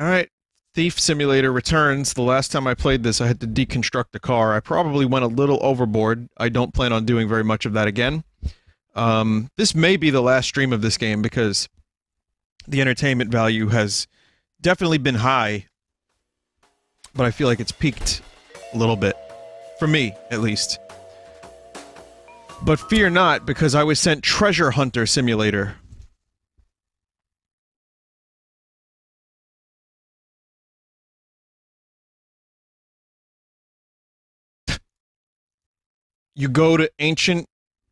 Alright, Thief Simulator returns. The last time I played this, I had to deconstruct a car. I probably went a little overboard. I don't plan on doing very much of that again. This may be the last stream of this game because the entertainment value has definitely been high, but I feel like it's peaked a little bit. For me, at least. But fear not, because I was sent Treasure Hunter Simulator. You go to ancient,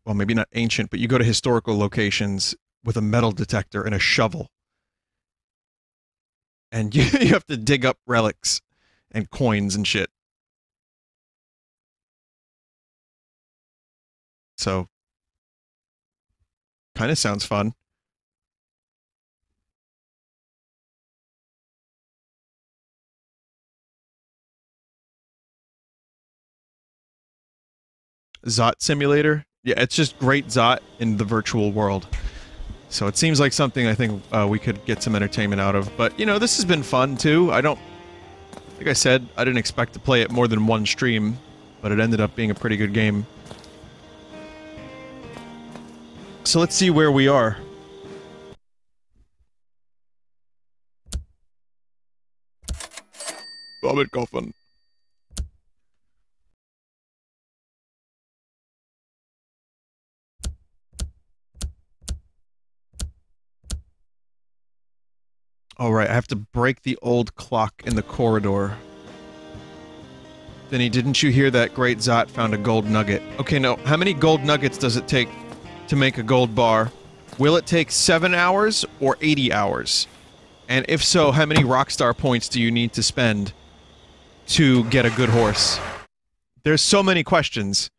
well, maybe not ancient, but you go to historical locations with a metal detector and a shovel. And you have to dig up relics and coins and shit. So, kind of sounds fun. Zot Simulator? Yeah, it's just great Zot in the virtual world. So it seems like something I think we could get some entertainment out of. But, you know, this has been fun, too. Like I said, I didn't expect to play it more than one stream, but it ended up being a pretty good game. So let's see where we are. Vomit coffin. Alright, I have to break the old clock in the corridor. Vinny, didn't you hear that great Zot found a gold nugget? Okay, no, how many gold nuggets does it take to make a gold bar? Will it take 7 hours or 80 hours? And if so, how many Rockstar points do you need to spend to get a good horse? There's so many questions.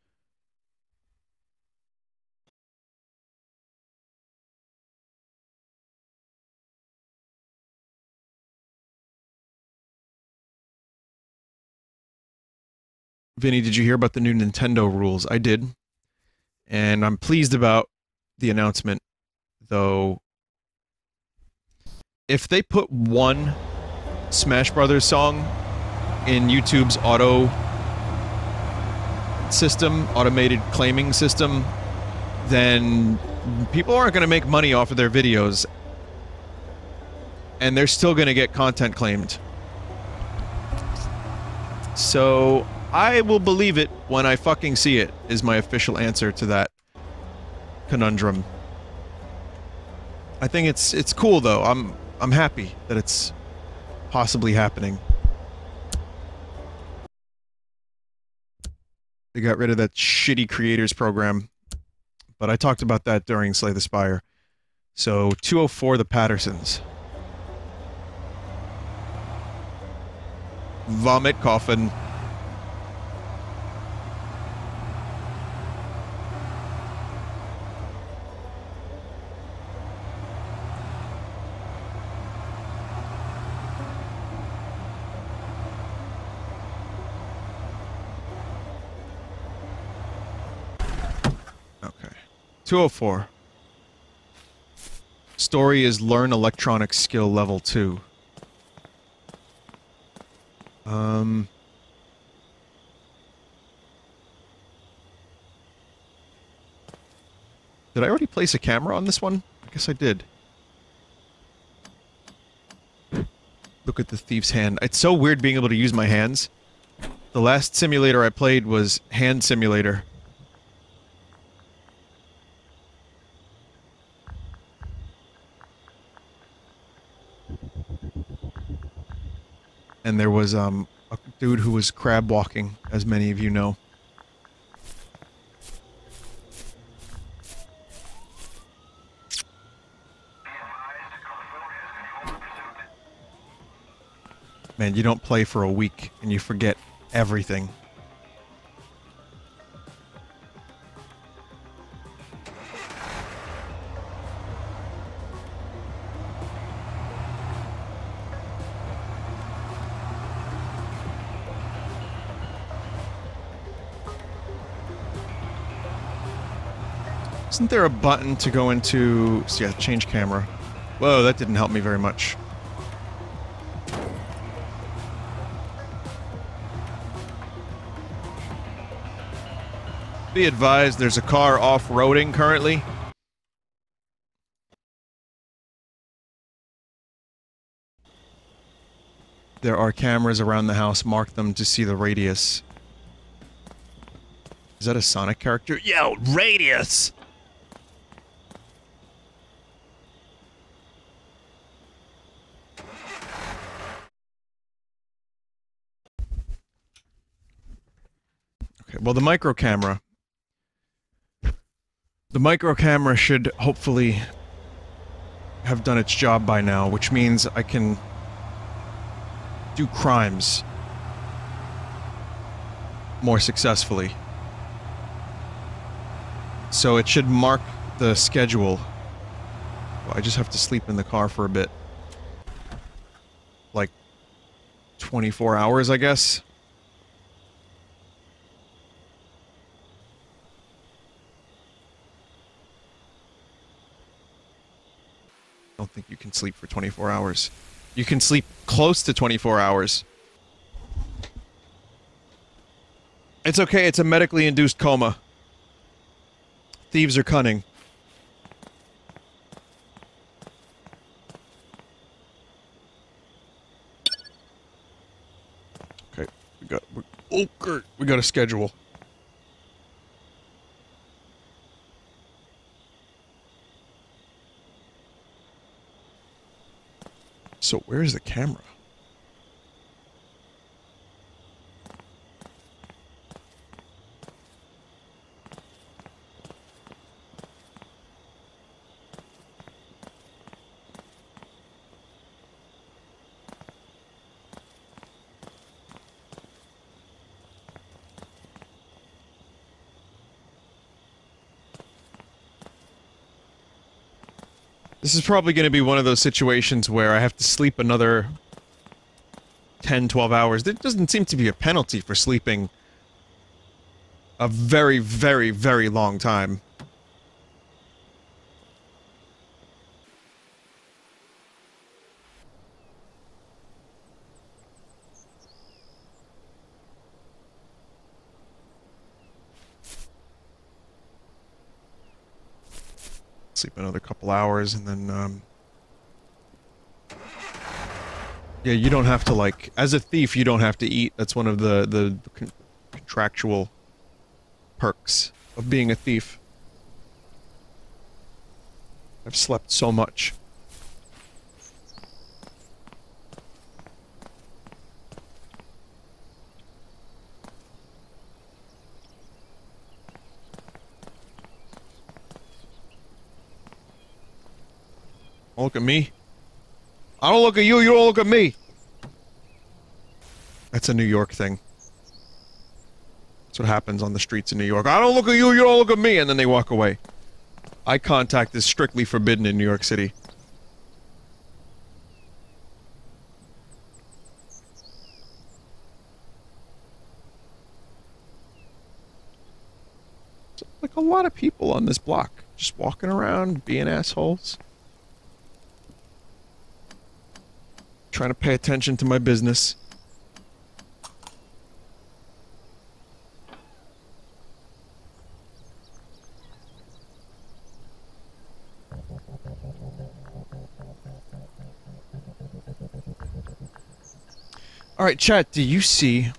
Vinny, did you hear about the new Nintendo rules? I did. And I'm pleased about the announcement, though. If they put one Smash Brothers song in YouTube's auto system, automated claiming system, then people aren't going to make money off of their videos. And they're still going to get content claimed. So, I will believe it when I fucking see it, is my official answer to that conundrum. I think it's cool though. I'm happy that it's possibly happening. They got rid of that shitty creators program, but I talked about that during Slay the Spire. So 204 the Pattersons. Vomit coffin. Okay. 204. Story is learn electronic skill level 2. Did I already place a camera on this one? I guess I did. Look at the thief's hand. It's so weird being able to use my hands. The last simulator I played was Hand Simulator. And there was, a dude who was crab walking, as many of you know. Man, you don't play for a week, and you forget everything. Isn't there a button to go into... yeah, change camera. Whoa, that didn't help me very much. Be advised, there's a car off-roading currently. There are cameras around the house. Mark them to see the radius. Is that a Sonic character? Yo, radius! Okay, well, the micro camera should hopefully have done its job by now, which means I can do crimes more successfully. So it should mark the schedule. Well, I just have to sleep in the car for a bit. Like 24 hours, I guess. I don't think you can sleep for 24 hours. You can sleep close to 24 hours. It's okay, it's a medically induced coma. Thieves are cunning. Okay, we got a schedule. So where's the camera? This is probably going to be one of those situations where I have to sleep another 10, 12 hours. There doesn't seem to be a penalty for sleeping a very, very, very long time. Sleep another couple hours and then, yeah, you don't have to, like, as a thief, you don't have to eat. That's one of the contractual perks of being a thief. I've slept so much. Don't look at me. I don't look at you, you don't look at me! That's a New York thing. That's what happens on the streets in New York. I don't look at you, you don't look at me! And then they walk away. Eye contact is strictly forbidden in New York City. It's like a lot of people on this block. Just walking around, being assholes. Trying to pay attention to my business. Alright, chat, do you see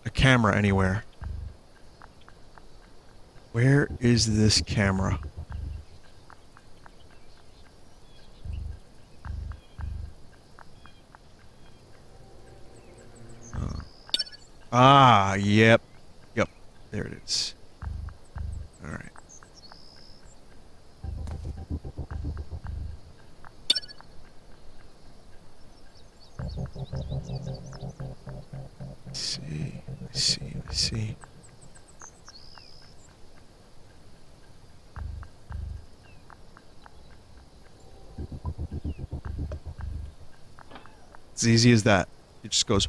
a camera anywhere? Where is this camera? Ah, yep. Yep, there it is. Alright. Let's see. It's easy as that. It just goes.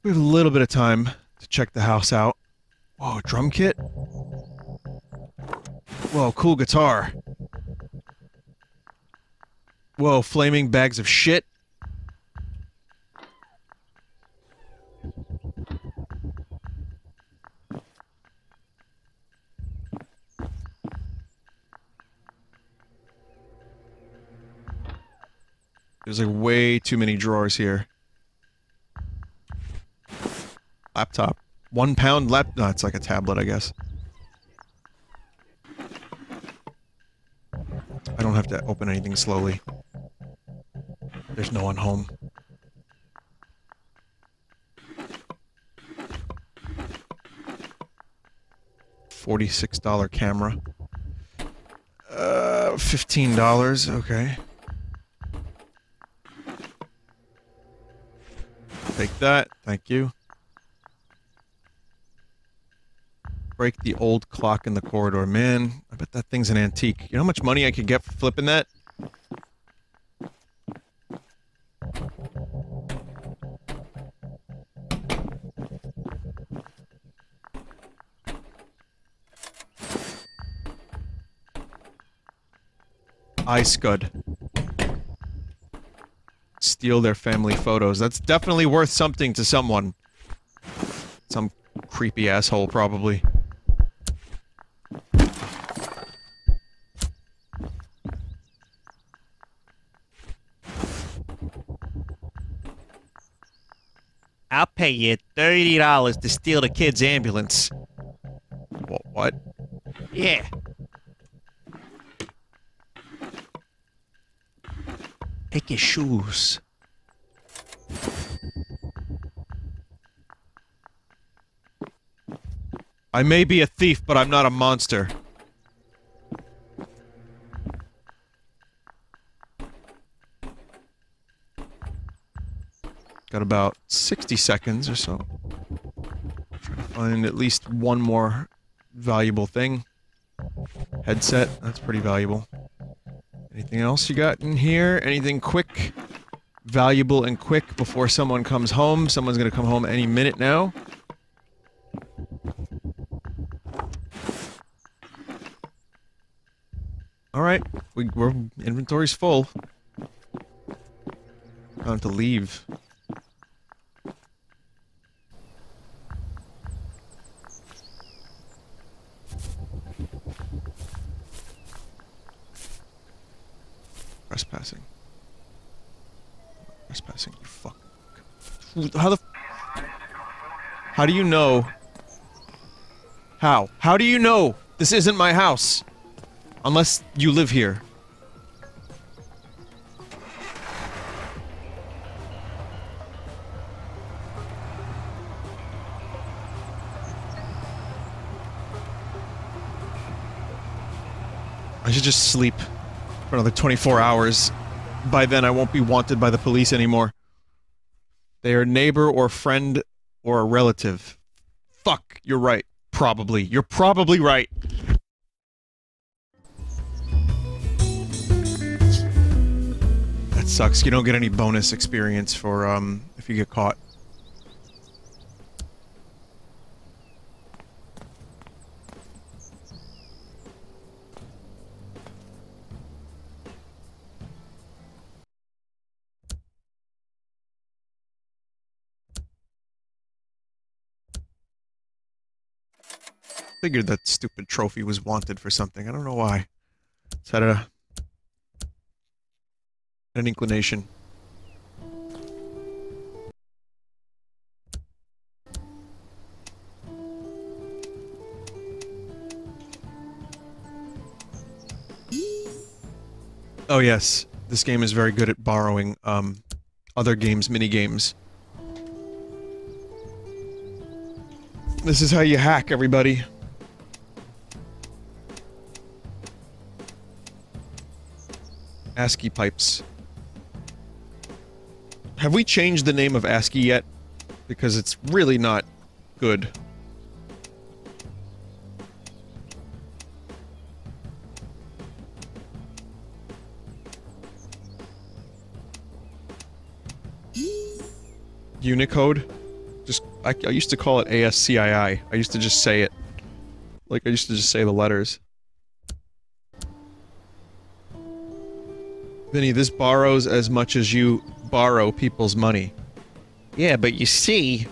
We have a little bit of time to check the house out. Whoa, drum kit? Whoa, cool guitar. Whoa, flaming bags of shit. There's like way too many drawers here. Laptop. 1 pound no, it's like a tablet, I guess. I don't have to open anything slowly. There's no one home. $46 camera. $15, okay. Take that, thank you. Break the old clock in the corridor. Man, I bet that thing's an antique. You know how much money I could get for flipping that? Scud. Steal their family photos. That's definitely worth something to someone. Some creepy asshole, probably. I'll pay you $30 to steal the kid's ambulance. What? Yeah. Take your shoes. I may be a thief, but I'm not a monster. Got about 60 seconds or so. Trying to find at least one more valuable thing. Headset, that's pretty valuable. Anything else you got in here? Anything quick? Valuable and quick before someone comes home. Someone's gonna come home any minute now. Alright, we're inventory's full. Time to leave. Trespassing. Trespassing, you fuck. How do you know? How? How do you know this isn't my house? Unless you live here. I should just sleep for another 24 hours. By then, I won't be wanted by the police anymore. They are neighbor or friend or a relative. Fuck, you're right. Probably. You're probably right. That sucks. You don't get any bonus experience for, if you get caught. Figured that stupid trophy was wanted for something. I don't know why. Just had an inclination. Oh yes, this game is very good at borrowing, other games' mini-games. This is how you hack, everybody. ASCII pipes. Have we changed the name of ASCII yet? Because it's really not good. Unicode? Just, I used to call it ASCII. I used to just say it. Like, I used to just say the letters. Vinny, this borrows as much as you borrow people's money. Yeah, but you see,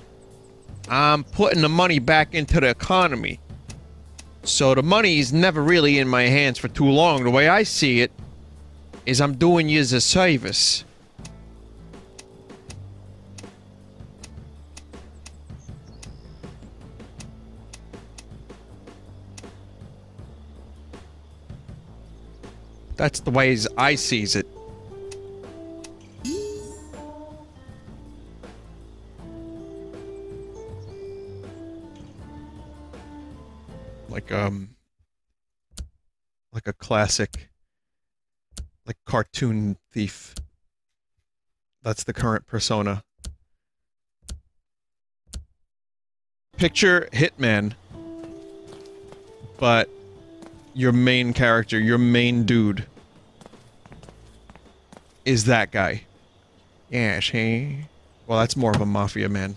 I'm putting the money back into the economy. So the money's never really in my hands for too long. The way I see it is I'm doing you a service. That's the way I sees it. Like a classic, like, cartoon thief. That's the current persona. Picture Hitman, but your main character, your main dude, is that guy. Yes, he. Well, that's more of a mafia man.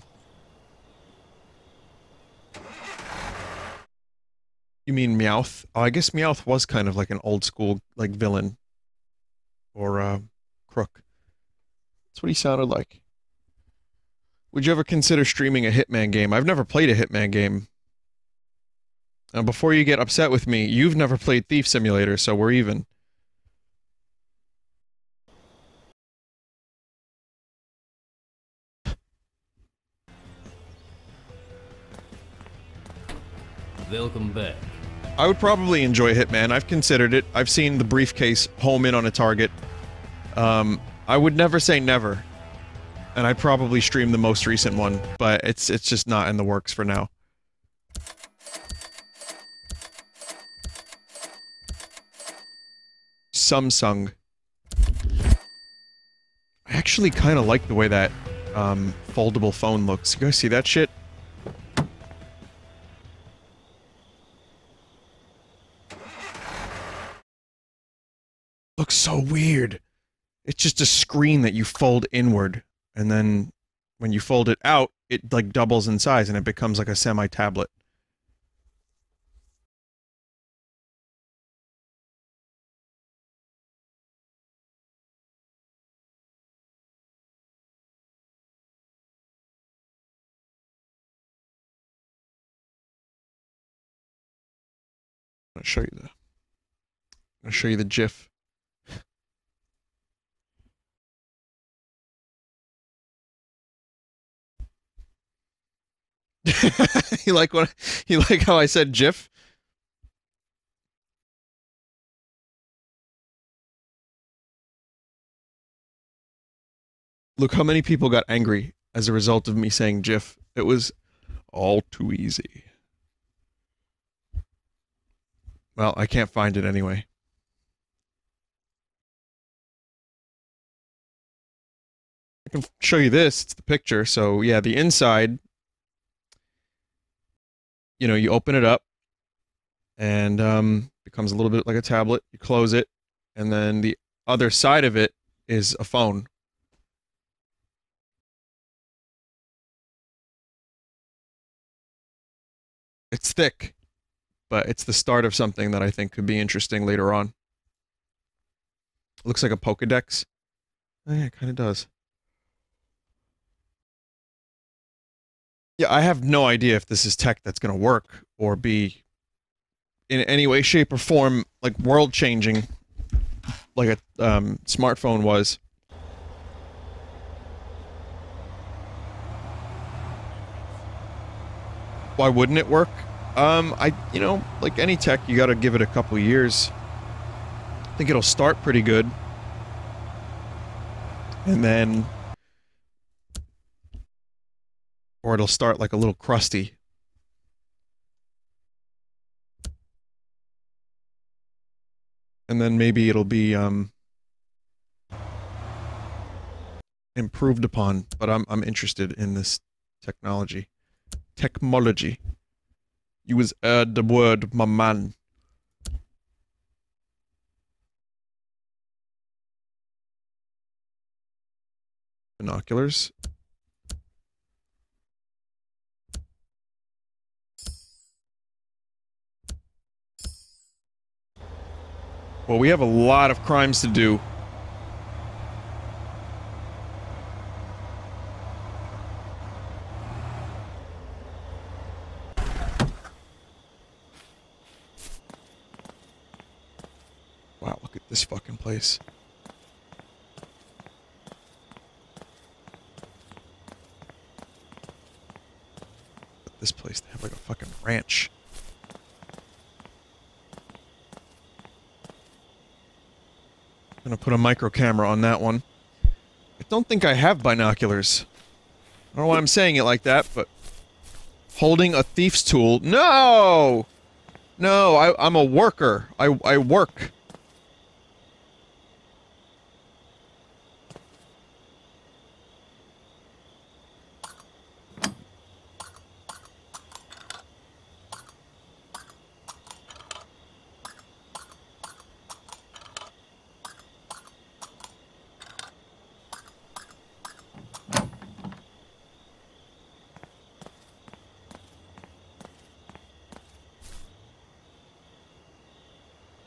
You mean Meowth? Oh, I guess Meowth was kind of like an old school, like, villain. Or, crook. That's what he sounded like. Would you ever consider streaming a Hitman game? I've never played a Hitman game. Now, before you get upset with me, you've never played Thief Simulator, so we're even. Welcome back. I would probably enjoy Hitman. I've considered it. I've seen the briefcase home in on a target. I would never say never. And I'd probably stream the most recent one, but it's just not in the works for now. Samsung. I actually kind of like the way that, foldable phone looks. You guys see that shit? Looks so weird. It's just a screen that you fold inward, and then when you fold it out, it like doubles in size and it becomes like a semi-tablet. I'll show you the GIF. You like how I said GIF? Look how many people got angry as a result of me saying GIF. It was all too easy. Well, I can't find it anyway. I can show you this. It's the picture. So, yeah, the inside, you know, you open it up, and becomes a little bit like a tablet. You close it, and then the other side of it is a phone. It's thick, but it's the start of something that I think could be interesting later on. It looks like a Pokédex. Oh, yeah, it kind of does. Yeah, I have no idea if this is tech that's going to work or be in any way, shape, or form like world-changing, like a smartphone was. Why wouldn't it work? You know, like any tech, you gotta give it a couple years. I think it'll start pretty good. And then... or it'll start like a little crusty. And then maybe it'll be, improved upon. But I'm interested in this technology. Technology. You was the word, my man. Binoculars. Well, we have a lot of crimes to do. this fucking place. This place, they have like a fucking ranch. I'm gonna put a micro camera on that one. I don't think I have binoculars. I don't know why I'm saying it like that, but... Holding a thief's tool. No! No, I'm a worker. I work.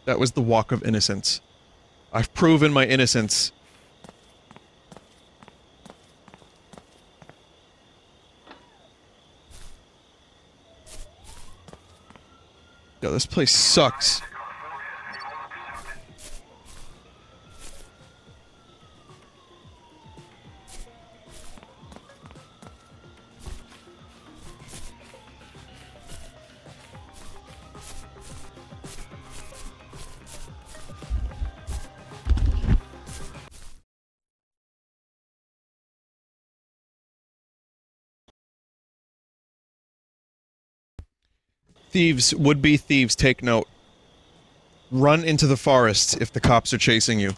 That was the walk of innocence. I've proven my innocence. Yo, this place sucks. Thieves, would-be thieves, take note. Run into the forests if the cops are chasing you.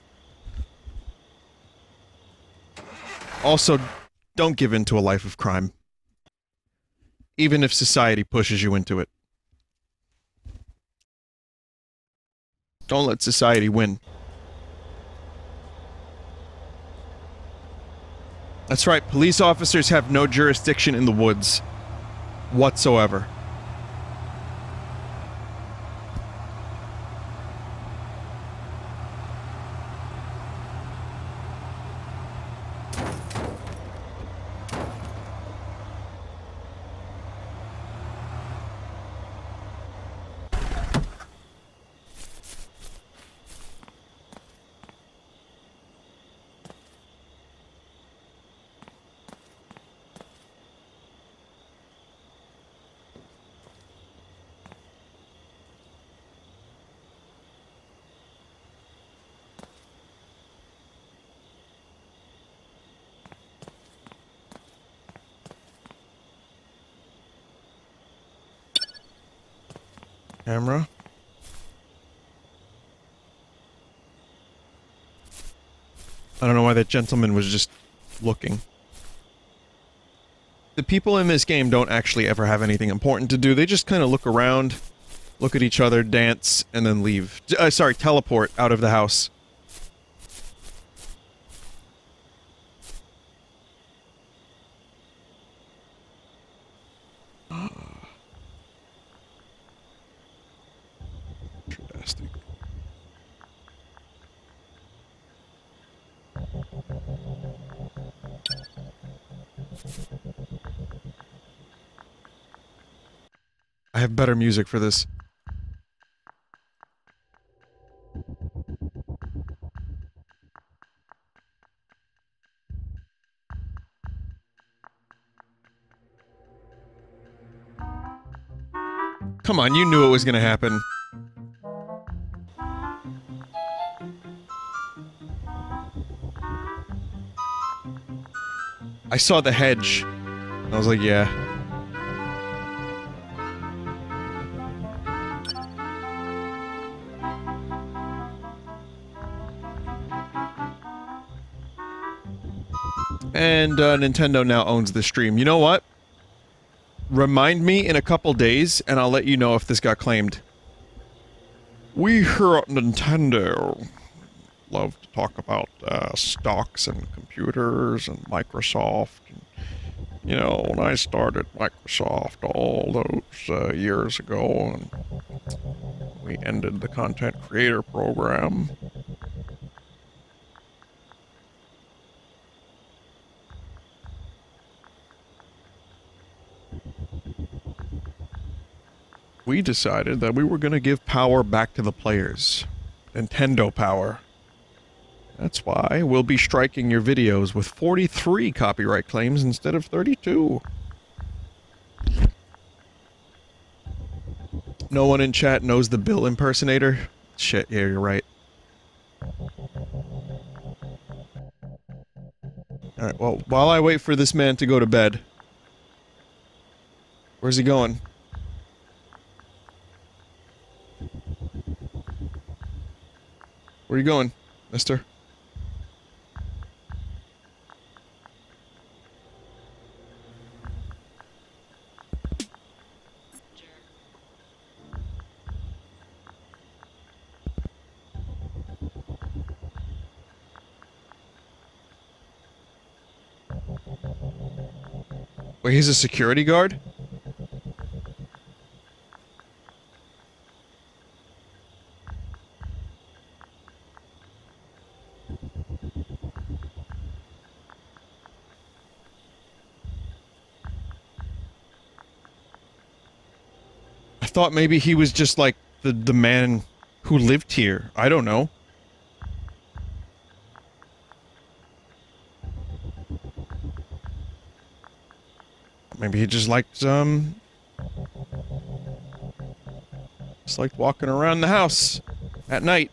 Also, don't give in to a life of crime. Even if society pushes you into it. Don't let society win. That's right, police officers have no jurisdiction in the woods. Whatsoever. Camera. I don't know why that gentleman was just looking. The people in this game don't actually ever have anything important to do. They just kind of look around, look at each other, dance, and then leave. Sorry, teleport out of the house. Fantastic. I have better music for this. Come on, you knew it was gonna happen. I saw the hedge. I was like, yeah. And Nintendo now owns the stream. You know what? Remind me in a couple days, and I'll let you know if this got claimed. We here at Nintendo love to talk about stocks and computers and Microsoft. And, you know, when I started Microsoft all those years ago, and we ended the content creator program. We decided that we were going to give power back to the players. Nintendo power. That's why we'll be striking your videos with 43 copyright claims instead of 32. No one in chat knows the Bill impersonator? Shit, yeah, you're right. Alright, well, while I wait for this man to go to bed... Where's he going? Where are you going, mister? Wait, he's a security guard? I thought maybe he was just like the man who lived here. I don't know. Maybe he just liked, just liked walking around the house at night,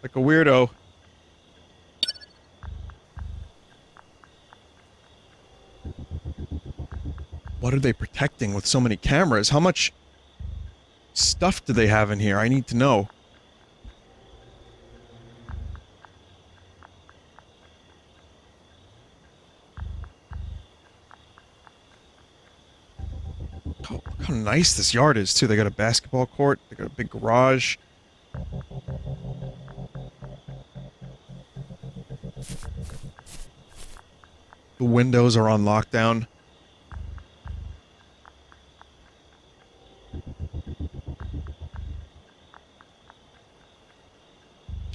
like a weirdo. What are they protecting with so many cameras? How much stuff do they have in here? I need to know. Oh, look how nice this yard is, too. They got a basketball court. They got a big garage. The windows are on lockdown.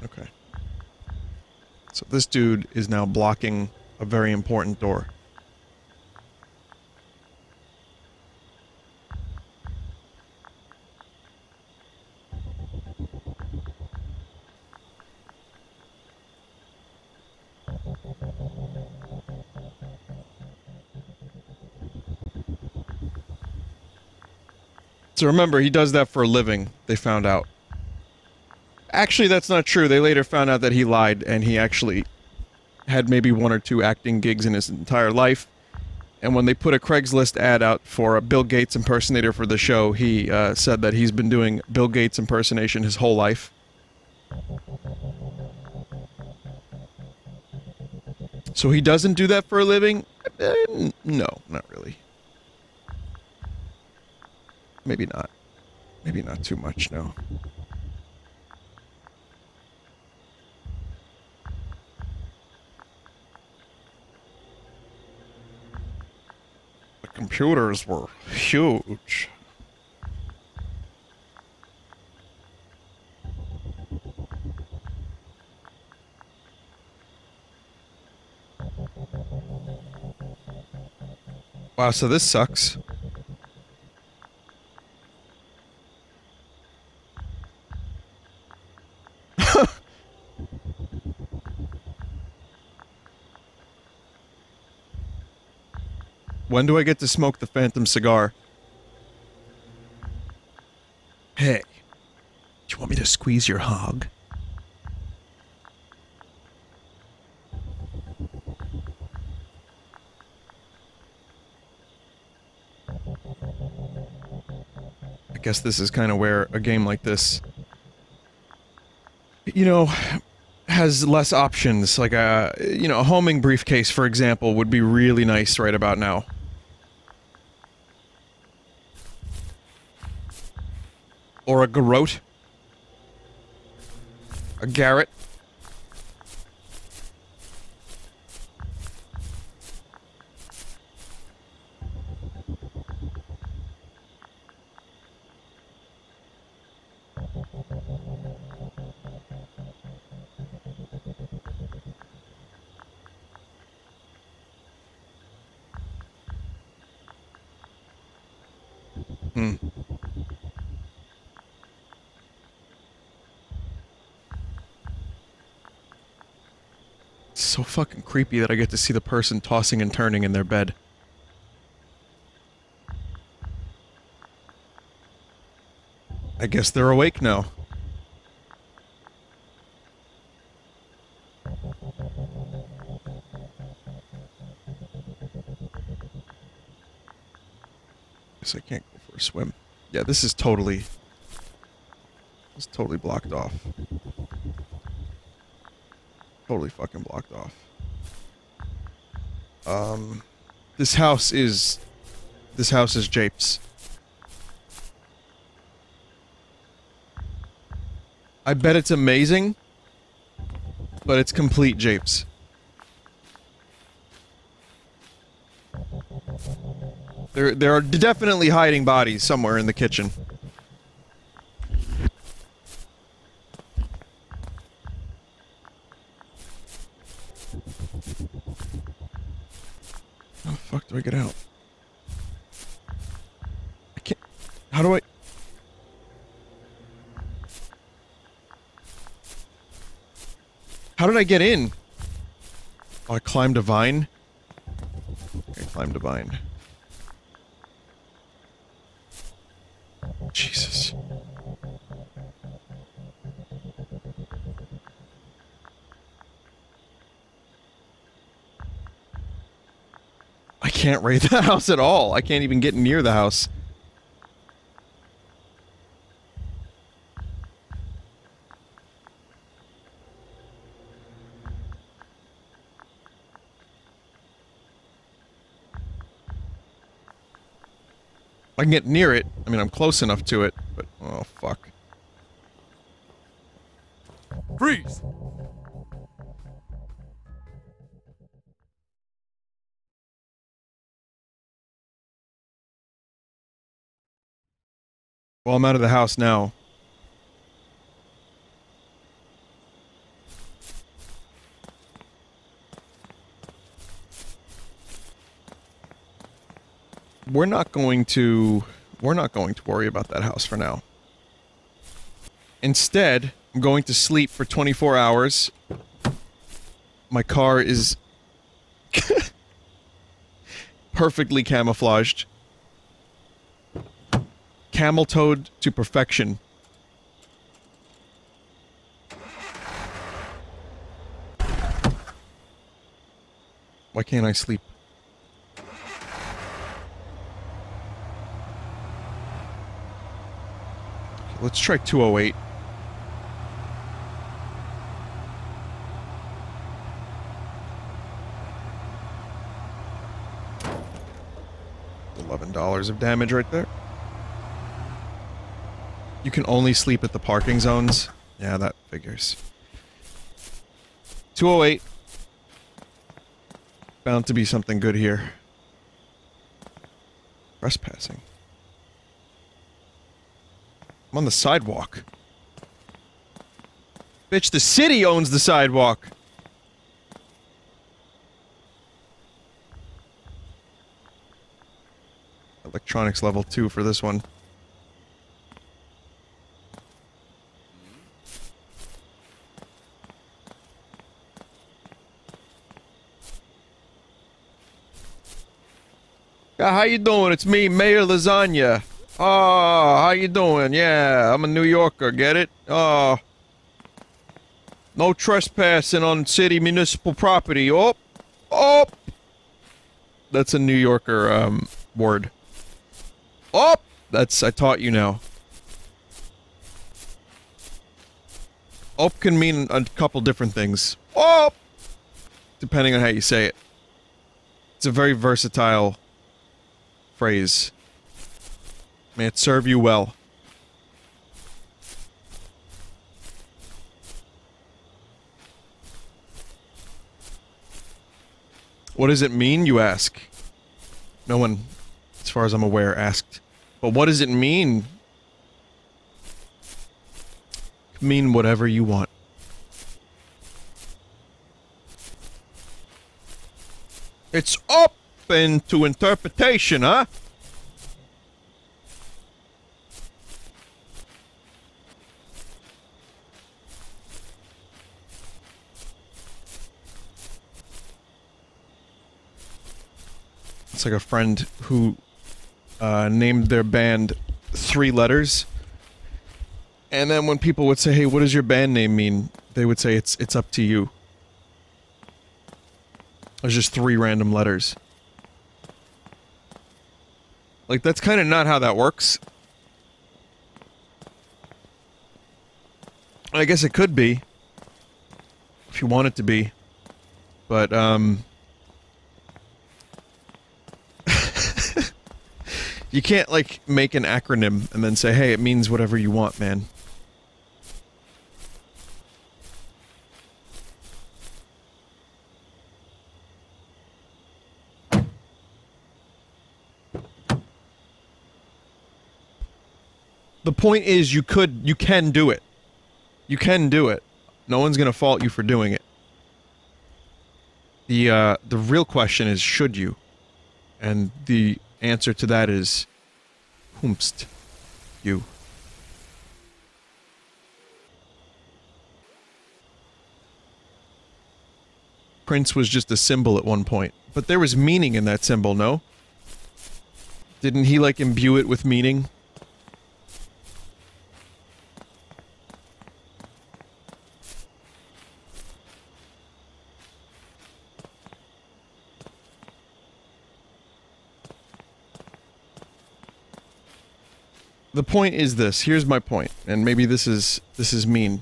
Okay. So this dude is now blocking a very important door. So remember, he does that for a living, they found out. Actually, that's not true. They later found out that he lied, and he actually had maybe 1 or 2 acting gigs in his entire life. And when they put a Craigslist ad out for a Bill Gates impersonator for the show, he said that he's been doing Bill Gates impersonation his whole life. So he doesn't do that for a living? No, not really. Maybe not. Maybe not too much, no. The computers were huge. Wow, so this sucks. When do I get to smoke the Phantom cigar? Hey, do you want me to squeeze your hog? I guess this is kind of where a game like this, you know, has less options. Like a, you know, a homing briefcase, for example, would be really nice right about now. Or a garrote. A garret. so fucking creepy that I get to see the person tossing and turning in their bed. I guess they're awake now. Guess I can't go for a swim. Yeah, this is totally... It's totally blocked off. Totally fucking blocked off. This house is Japes. I bet it's amazing, but it's complete Japes. There are definitely hiding bodies somewhere in the kitchen. How the fuck do I get out? I can't... How do I... How did I get in? Oh, I climbed a vine? I climbed a vine. Jesus. I can't raid the house at all. I can't even get near the house. I can get near it. I mean, I'm close enough to it, but... Oh, fuck. Freeze! Well, I'm out of the house now. We're not going to worry about that house for now. Instead, I'm going to sleep for 24 hours. My car is perfectly camouflaged. Camel-toed to perfection. Why can't I sleep? Let's try 208. $11 of damage right there. You can only sleep at the parking zones. Yeah, that figures. 208. Bound to be something good here. Trespassing. I'm on the sidewalk. Bitch, the city owns the sidewalk! Electronics level 2 for this one. How you doing? It's me, Mayor Lasagna. Oh, how you doing? Yeah, I'm a New Yorker, get it? Oh. No trespassing on city municipal property. Oh! Oh! That's a New Yorker, word. Oh! That's, I taught you now. Op can mean a couple different things. Oh! Depending on how you say it. It's a very versatile phrase. May it serve you well. What does it mean, you ask? No one, as far as I'm aware, asked. But what does it mean? It can mean whatever you want. It's open to interpretation, huh? It's like a friend who named their band 3 letters. And then when people would say, hey, what does your band name mean? They would say, it's up to you. There's just 3 random letters. Like, that's kind of not how that works. I guess it could be. If you want it to be. But, you can't, like, make an acronym and then say, hey, it means whatever you want, man. The point is, you can do it. You can do it. No one's gonna fault you for doing it. The real question is, should you? And the answer to that is, whomst you. Prince was just a symbol at one point. But there was meaning in that symbol, no? Didn't he, like, imbue it with meaning? The point is this. Here's my point, and maybe this is mean.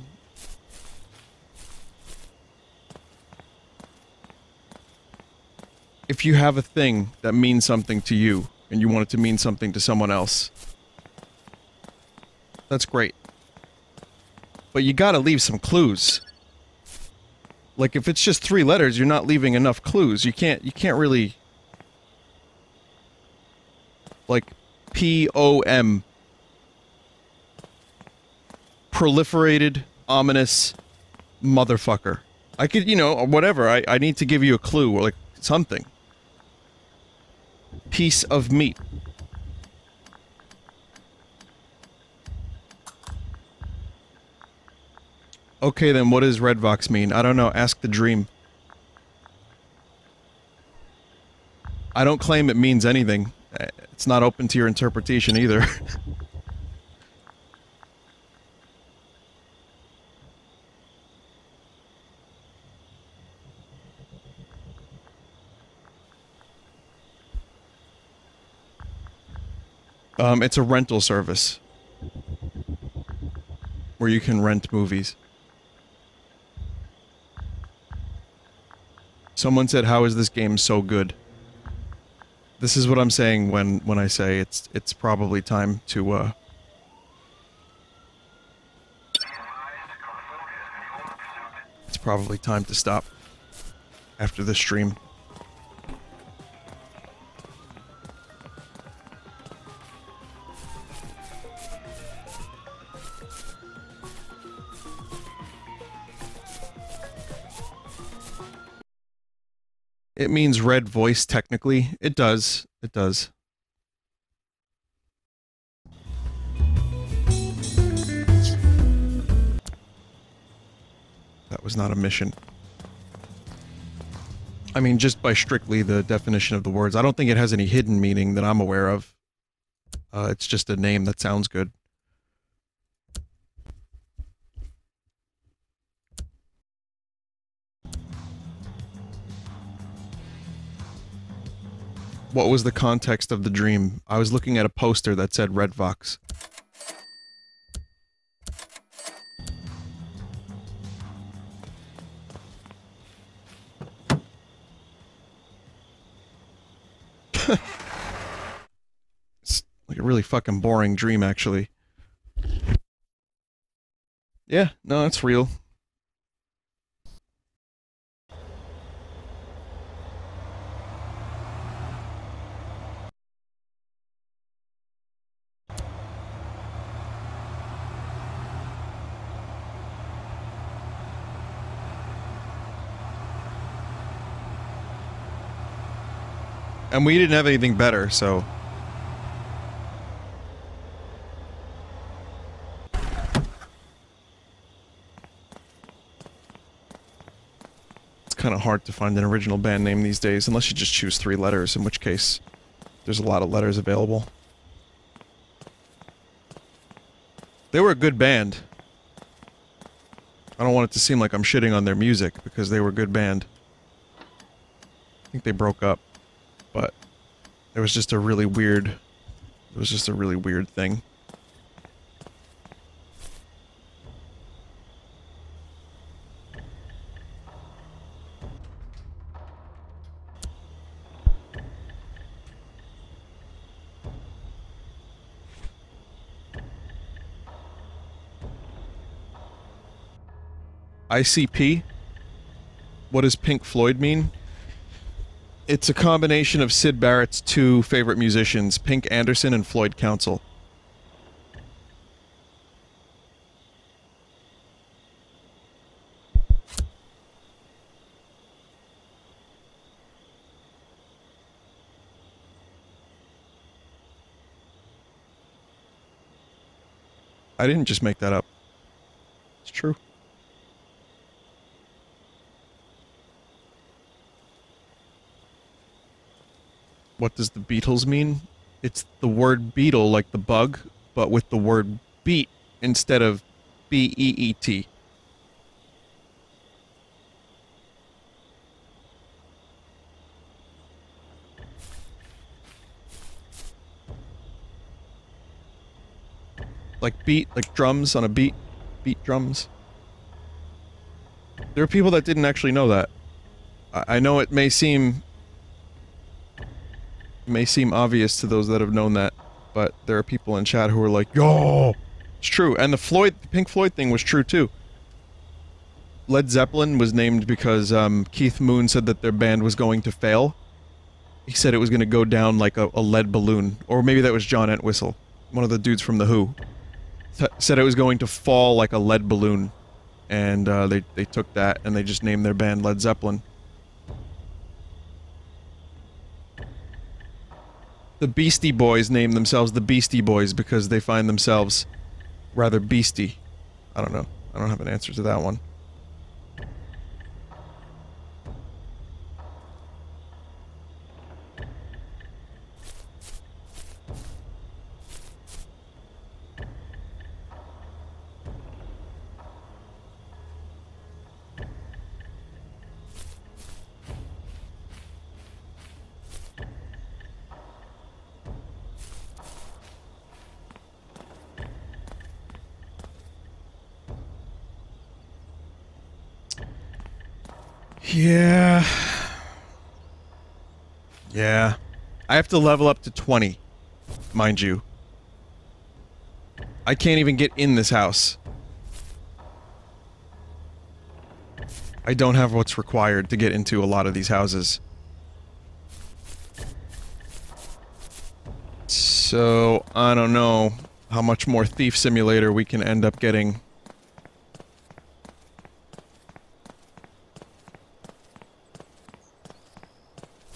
If you have a thing that means something to you, and you want it to mean something to someone else, that's great. But you gotta leave some clues. Like, if it's just 3 letters, you're not leaving enough clues. You can't really... Like, P-O-M. Proliferated, ominous, motherfucker. I could, you know, whatever, I need to give you a clue, or like, something. Piece of meat. Okay then, what does Red Vox mean? I don't know, ask the dream. I don't claim it means anything. It's not open to your interpretation either. It's a rental service. Where you can rent movies. Someone said, how is this game so good? This is what I'm saying when I say it's probably time to, It's probably time to stop. After this stream. It means red voice, technically. It does. It does. That was not a mission. I mean, just by strictly the definition of the words. I don't think it has any hidden meaning that I'm aware of. It's just a name that sounds good. What was the context of the dream? I was looking at a poster that said Red Vox. It's like a really fucking boring dream, actually. Yeah, no, it's real. And we didn't have anything better, so... It's kind of hard to find an original band name these days, unless you just choose 3 letters, in which case there's a lot of letters available. They were a good band. I don't want it to seem like I'm shitting on their music, because they were a good band. I think they broke up, but it was just a really weird... It was just a really weird thing. ICP? What does Pink Floyd mean? It's a combination of Syd Barrett's 2 favorite musicians, Pink Anderson and Floyd Council. I didn't just make that up. It's true. What does the Beatles mean? It's the word beetle, like the bug, but with the word beat instead of B-E-E-T. Like beat, like drums on a beat. Beat drums. There are people that didn't actually know that. I know it may seem obvious to those that have known that, but there are people in chat who are like, yo! It's true, and the Pink Floyd thing was true too. Led Zeppelin was named because Keith Moon said that their band was going to fail. He said it was going to go down like a lead balloon, or maybe that was John Entwistle, one of the dudes from The Who. Said it was going to fall like a lead balloon, and they took that and they just named their band Led Zeppelin. The Beastie Boys named themselves the Beastie Boys because they find themselves rather beastie. I don't know. I don't have an answer to that one. Yeah. Yeah. I have to level up to 20, mind you. I can't even get in this house. I don't have what's required to get into a lot of these houses. So, I don't know how much more Thief Simulator we can end up getting.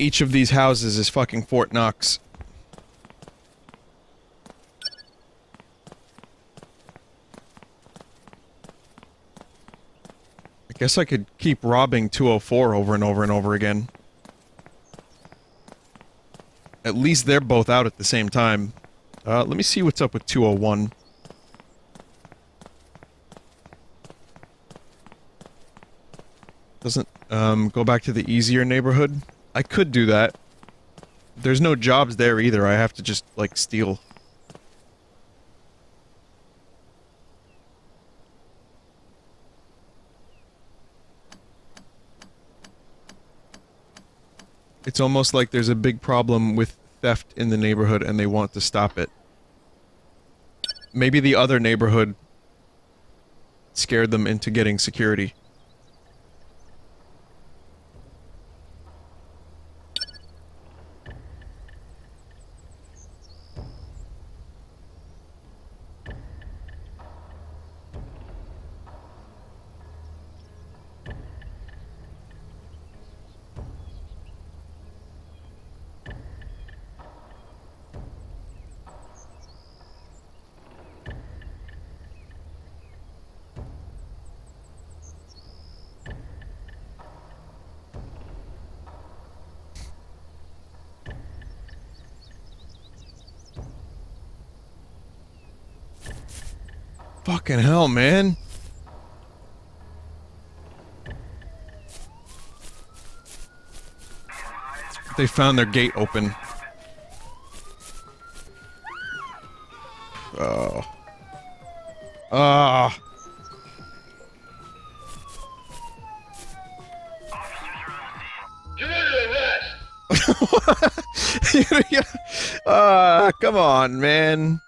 Each of these houses is fucking Fort Knox. I guess I could keep robbing 204 over and over and over again. At least they're both out at the same time. Let me see what's up with 201. Doesn't, go back to the easier neighborhood? I could do that. There's no jobs there either, I have to just, like, steal. It's almost like there's a big problem with theft in the neighborhood and they want to stop it. Maybe the other neighborhood scared them into getting security. Fucking hell, man. They found their gate open. Oh. Ah. Come on, man.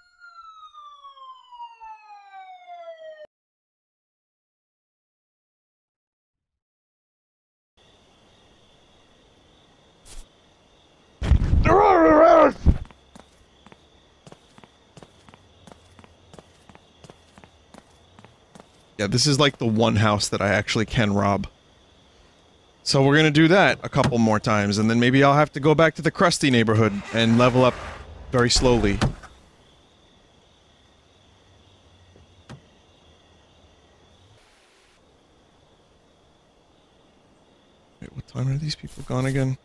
Yeah, this is like the one house that I actually can rob. So we're gonna do that a couple more times, and then maybe I'll have to go back to the crusty neighborhood and level up very slowly. Wait, what time are these people gone again?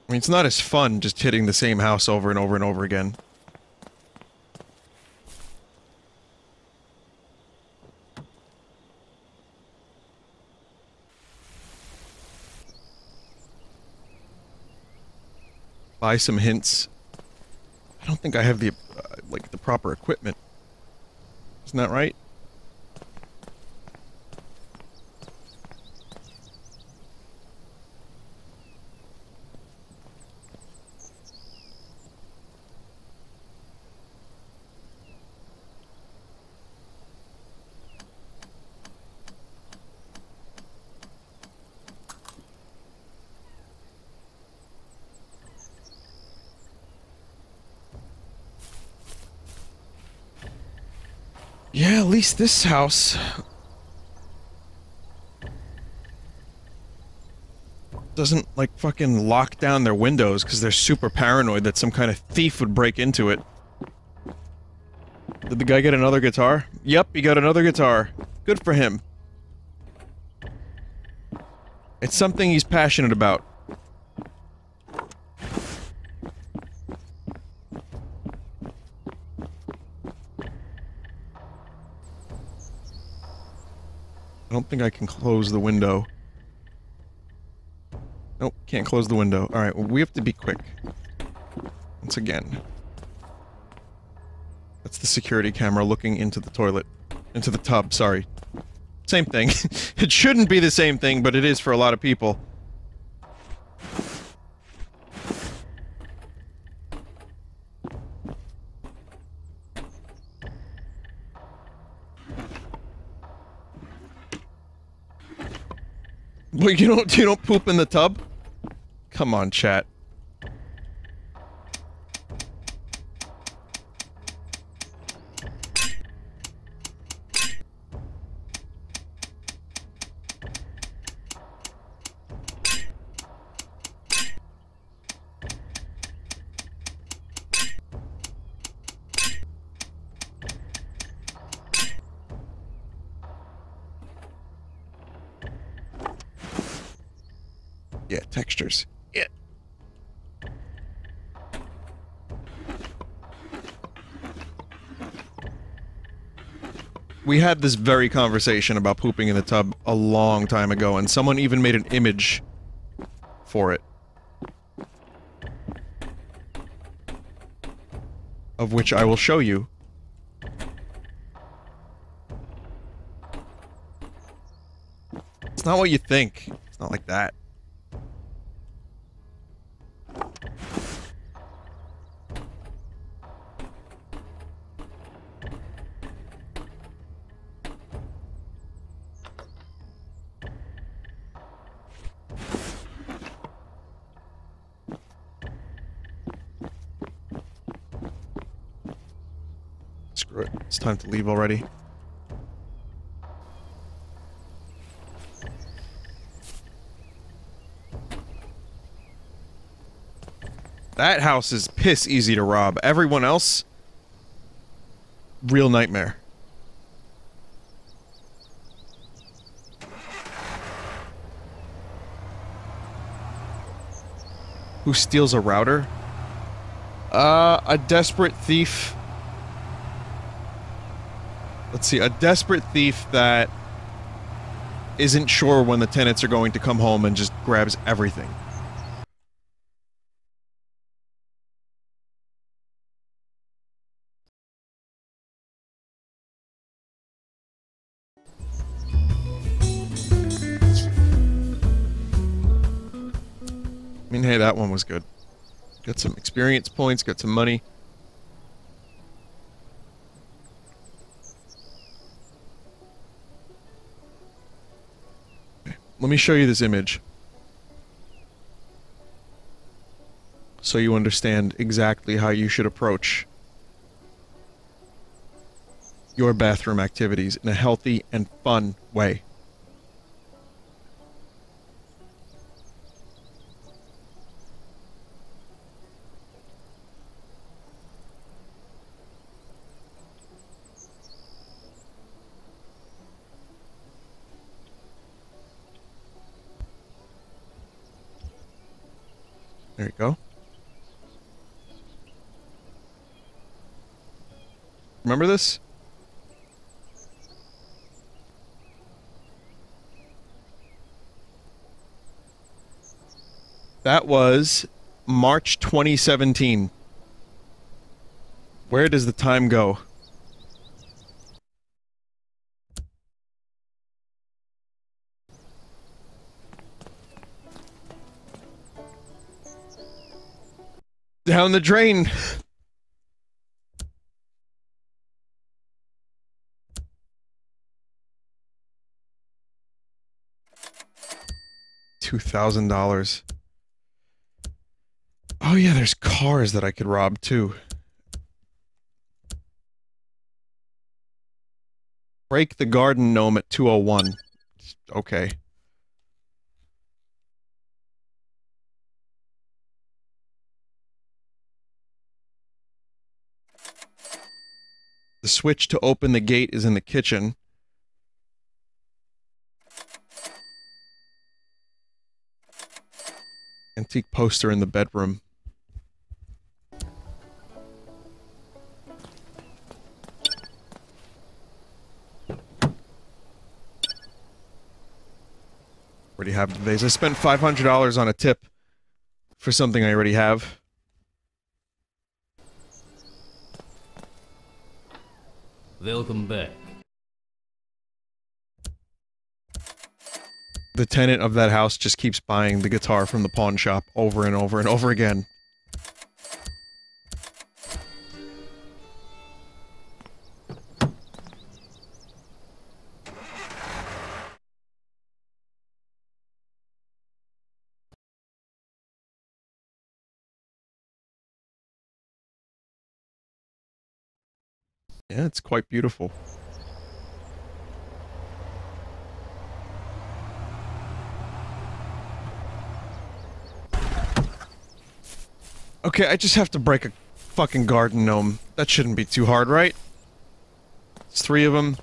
I mean, it's not as fun just hitting the same house over and over and over again. Buy some hints. I don't think I have the, like, the proper equipment. Isn't that right? Yeah, at least this house doesn't, like, fucking lock down their windows because they're super paranoid that some kind of thief would break into it. Did the guy get another guitar? Yep, he got another guitar. Good for him. It's something he's passionate about. I don't think I can close the window. Nope, can't close the window. Alright, well, we have to be quick. Once again. That's the security camera looking into the toilet. Into the tub, sorry. Same thing. It shouldn't be the same thing, but it is for a lot of people. Well, you don't poop in the tub? Come on, chat. Yeah, textures. Yeah. We had this very conversation about pooping in the tub a long time ago, and someone even made an image for it. Of which I will show you. It's not what you think. It's not like that. Screw it. It's time to leave already. That house is piss easy to rob. Everyone else, real nightmare. Who steals a router? A desperate thief. Let's see, a desperate thief that isn't sure when the tenants are going to come home and just grabs everything. I mean, hey, that one was good. Got some experience points, got some money. Let me show you this image. So you understand exactly how you should approach your bathroom activities in a healthy and fun way. There you go. Remember this? That was March 2017. Where does the time go? Down the drain. $2,000. Oh yeah, there's cars that I could rob too. Break the garden gnome at 201. Okay. The switch to open the gate is in the kitchen. Antique poster in the bedroom. Already have the vase. I spent $500 on a tip for something I already have. Welcome back. The tenant of that house just keeps buying the guitar from the pawn shop over and over and over again. Yeah, it's quite beautiful. Okay, I just have to break a fucking garden gnome. That shouldn't be too hard, right? It's 3 of them.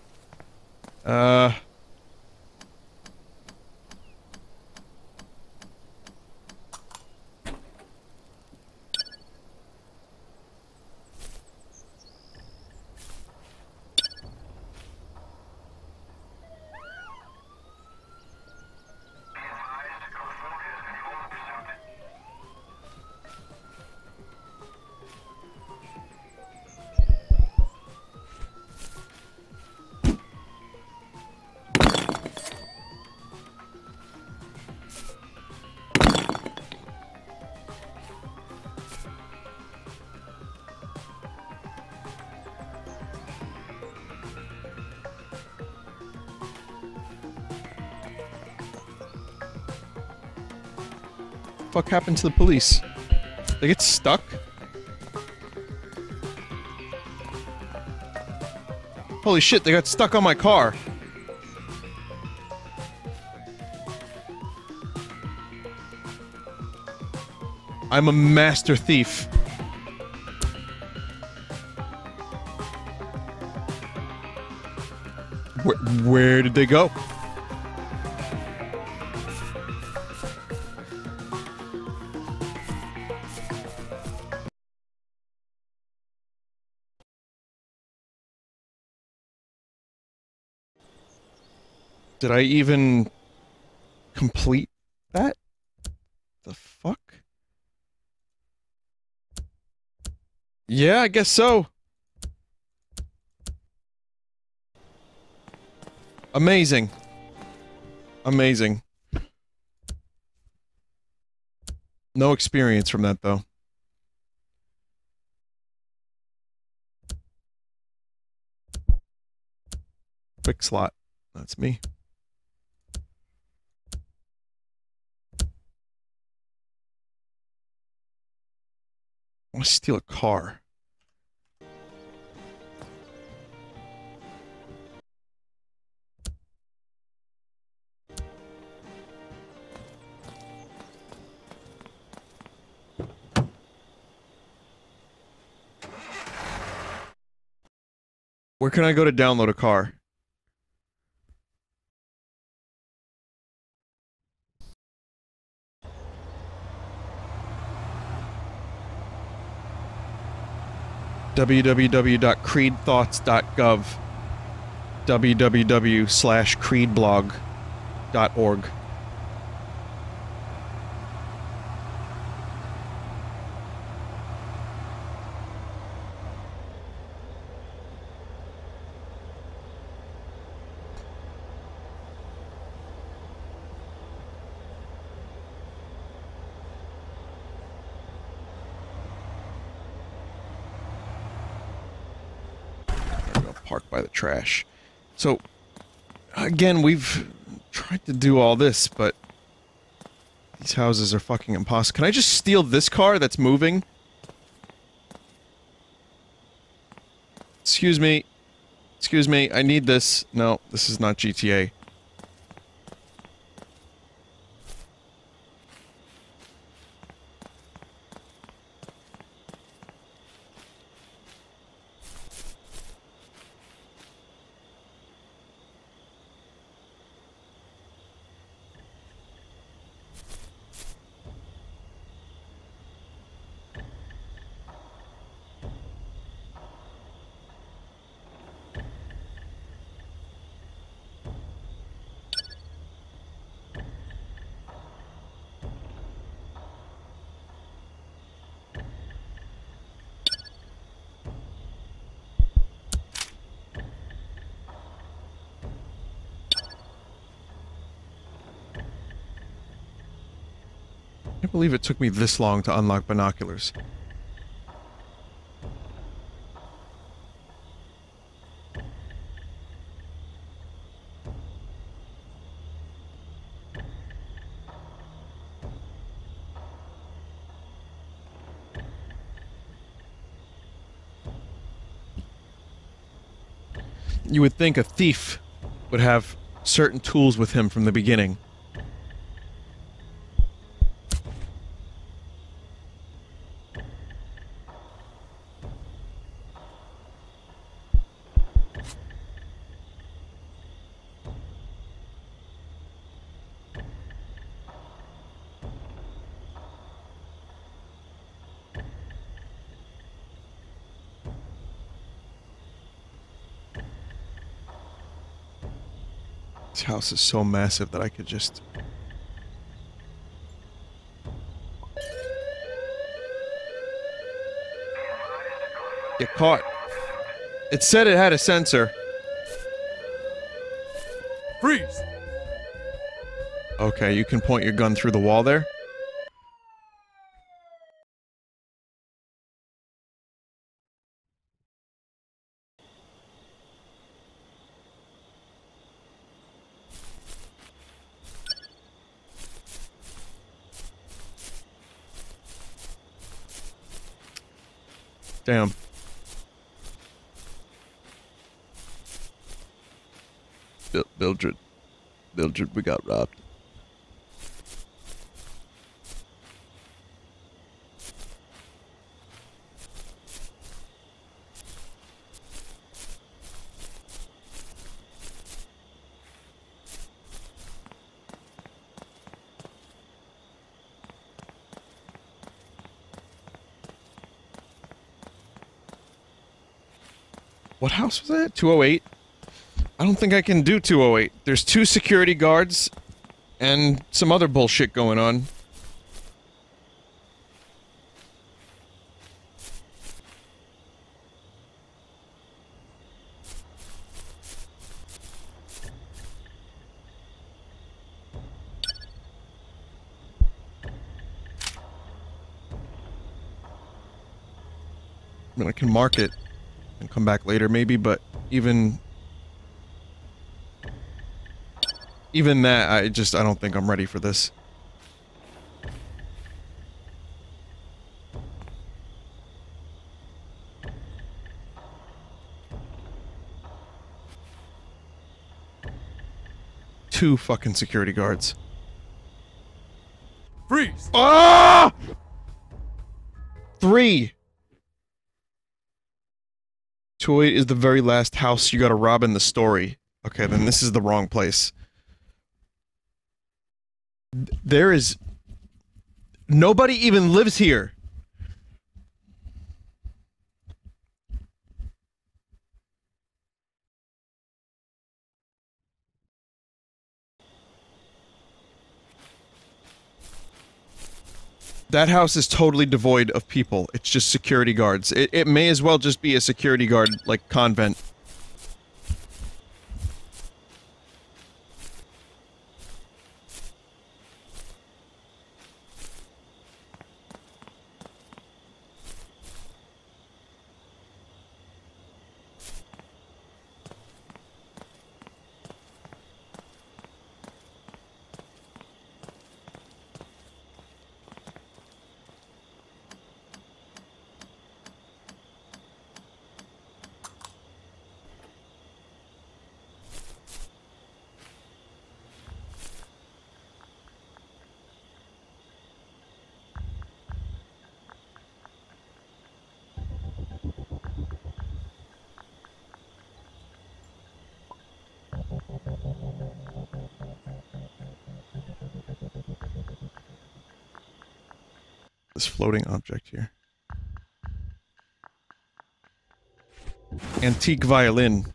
Fuck happened to the police? They get stuck? Holy shit, they got stuck on my car. I'm a master thief. Where did they go? Did I even complete that? The fuck? Yeah, I guess so. Amazing. Amazing. No experience from that, though. Quick slot. That's me. I want to steal a car. Where can I go to download a car? www.creedthoughts.gov www.creedblog.org. Park by the trash. So, again, we've tried to do all this, but these houses are fucking impossible. Can I just steal this car that's moving? Excuse me. Excuse me, I need this. No, this is not GTA. I can't believe it took me this long to unlock binoculars. You would think a thief would have certain tools with him from the beginning. This house is so massive that I could just... get caught. It said it had a sensor. Freeze! Okay, you can point your gun through the wall there. Damn. Mildred, we got robbed. What house was that? 208? I don't think I can do 208. There's 2 security guards and some other bullshit going on. I mean, I can mark it and come back later maybe, but even that, I don't think I'm ready for this. Two fucking security guards. Freeze! Ah! 3! 208 is the very last house you gotta rob in the story. Okay, then this is the wrong place. There is... Nobody even lives here! That house is totally devoid of people. It's just security guards. It may as well just be a security guard, like, convent. This floating object here. Antique violin.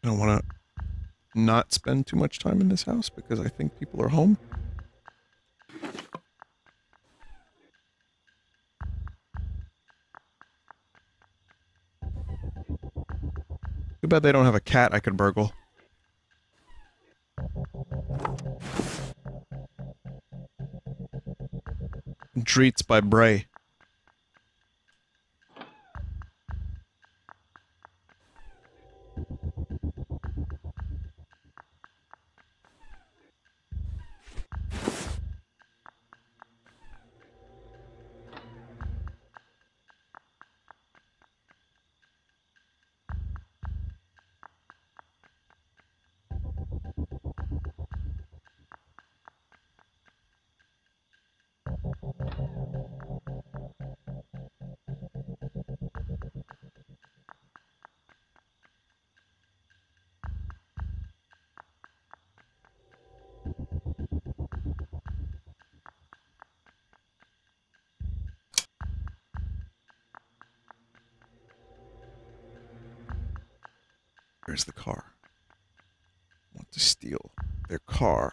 I don't want to not spend too much time in this house because I think people are home. Too bad they don't have a cat I could burgle. Treats by Bray. Where's the car? I want to steal their car.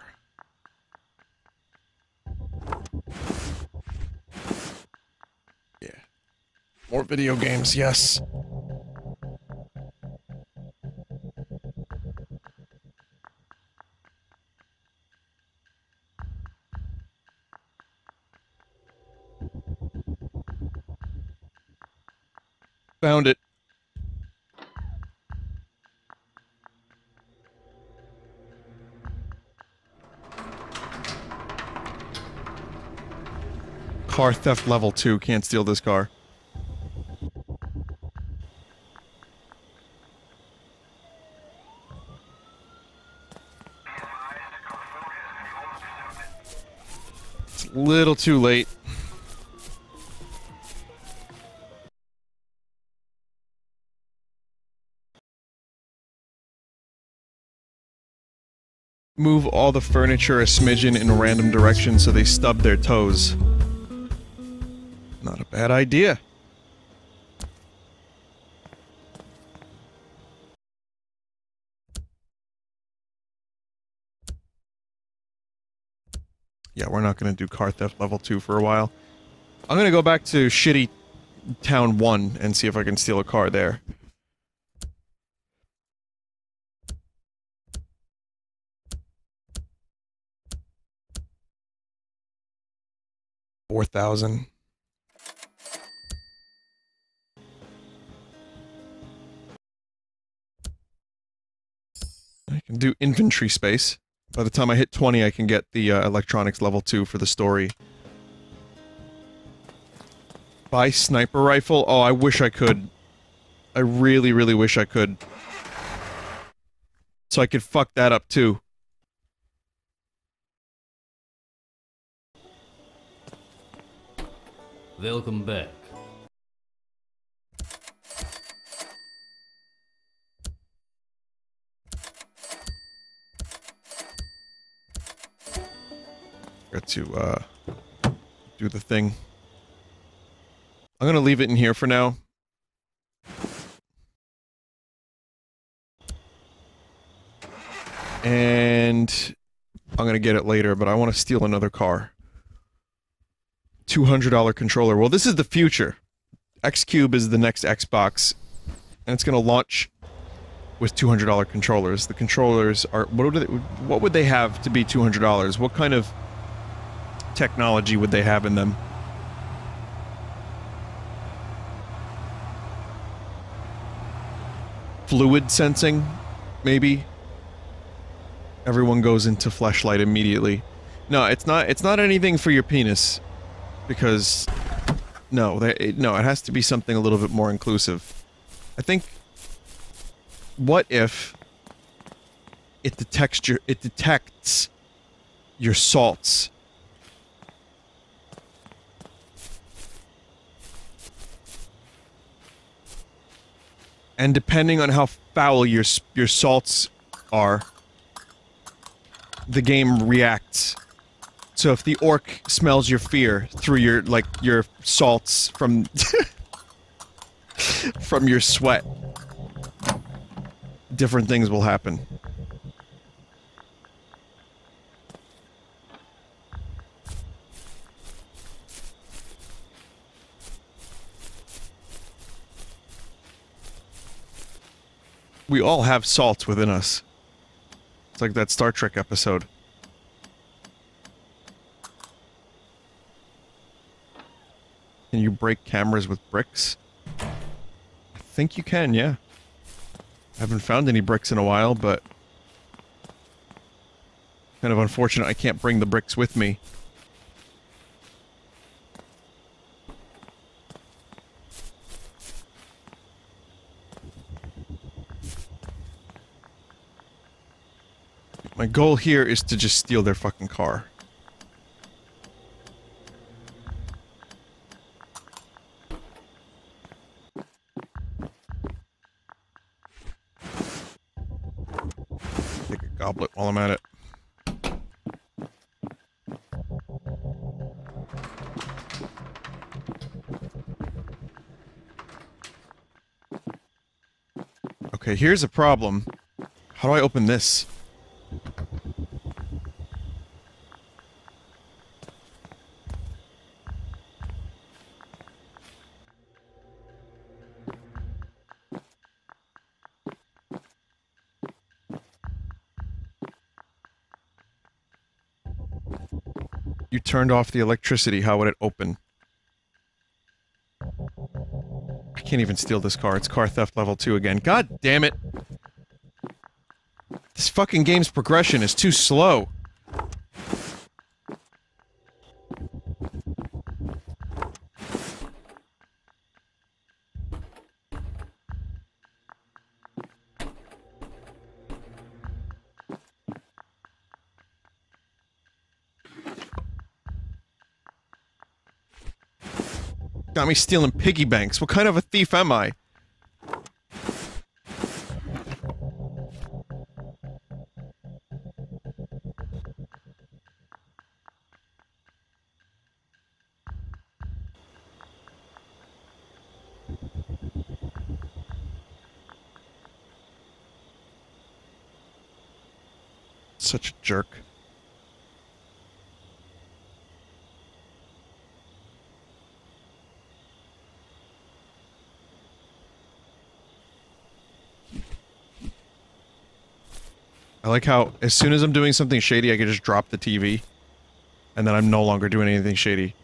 Yeah. More video games, yes. Found it. Car theft level 2. Can't steal this car. It's a little too late. Move all the furniture a smidgen in a random direction so they stub their toes. Not a bad idea. Yeah, we're not gonna do car theft level 2 for a while. I'm gonna go back to shitty town 1 and see if I can steal a car there. $4,000. I can do inventory space. By the time I hit 20, I can get the electronics level 2 for the story. Buy sniper rifle? Oh, I wish I could. I really, really wish I could. So I could fuck that up too. Welcome back. Got to, do the thing. I'm gonna leave it in here for now. And I'm gonna get it later, but I want to steal another car. $200 controller. Well, this is the future. X-Cube is the next Xbox, and it's gonna launch with $200 controllers. The controllers are... what would they have to be $200? What kind of technology would they have in them? Fluid sensing, maybe? Everyone goes into fleshlight immediately. No, it's not anything for your penis. Because... no, it has to be something a little bit more inclusive. I think... what if... it detects your salts. And depending on how foul your salts are, the game reacts. So if the orc smells your fear through your salts from from your sweat, different things will happen. We all have salts within us. It's like that Star Trek episode. Can you break cameras with bricks? I think you can, yeah. I haven't found any bricks in a while, but... kind of unfortunate I can't bring the bricks with me. My goal here is to just steal their fucking car. Take a goblet while I'm at it. Okay, here's a problem. How do I open this? You turned off the electricity, how would it open? I can't even steal this car, it's car theft level 2 again. God damn it! This fucking game's progression is too slow. Got me stealing piggy banks. What kind of a thief am I? Such a jerk. I like how, as soon as I'm doing something shady, I can just drop the TV. And then I'm no longer doing anything shady.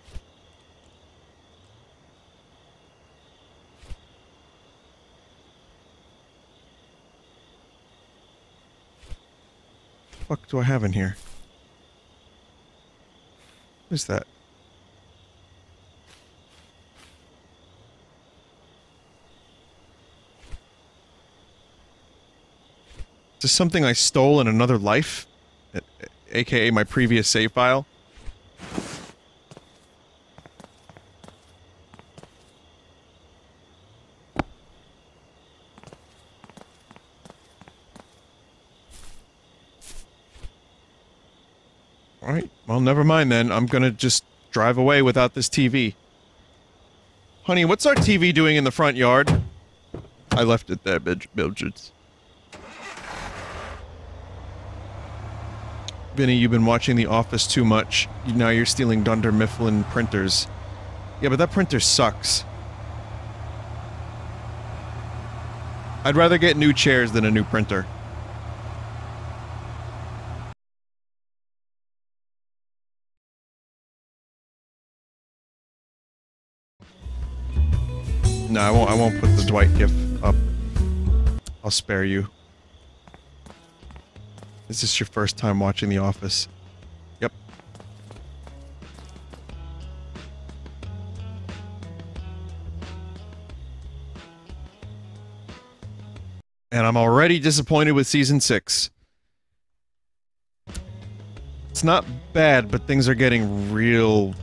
What the fuck do I have in here? What is that? Is this something I stole in another life? AKA my previous save file? Alright, well never mind then. I'm gonna just drive away without this TV. Honey, what's our TV doing in the front yard? I left it there, Bilgets. Vinny, you've been watching The Office too much. Now you're stealing Dunder Mifflin printers. Yeah, but that printer sucks. I'd rather get new chairs than a new printer. No, I won't put the Dwight gif up. I'll spare you. Is this your first time watching The Office? Yep. And I'm already disappointed with Season 6. It's not bad, but things are getting real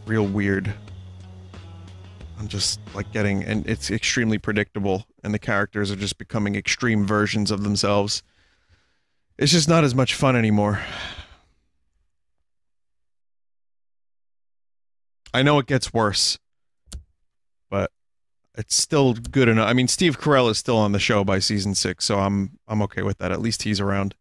weird. I'm just, like, getting... And it's extremely predictable, and the characters are just becoming extreme versions of themselves. It's just not as much fun anymore. I know it gets worse, but it's still good enough. I mean, Steve Carell is still on the show by Season 6, so I'm okay with that. At least he's around.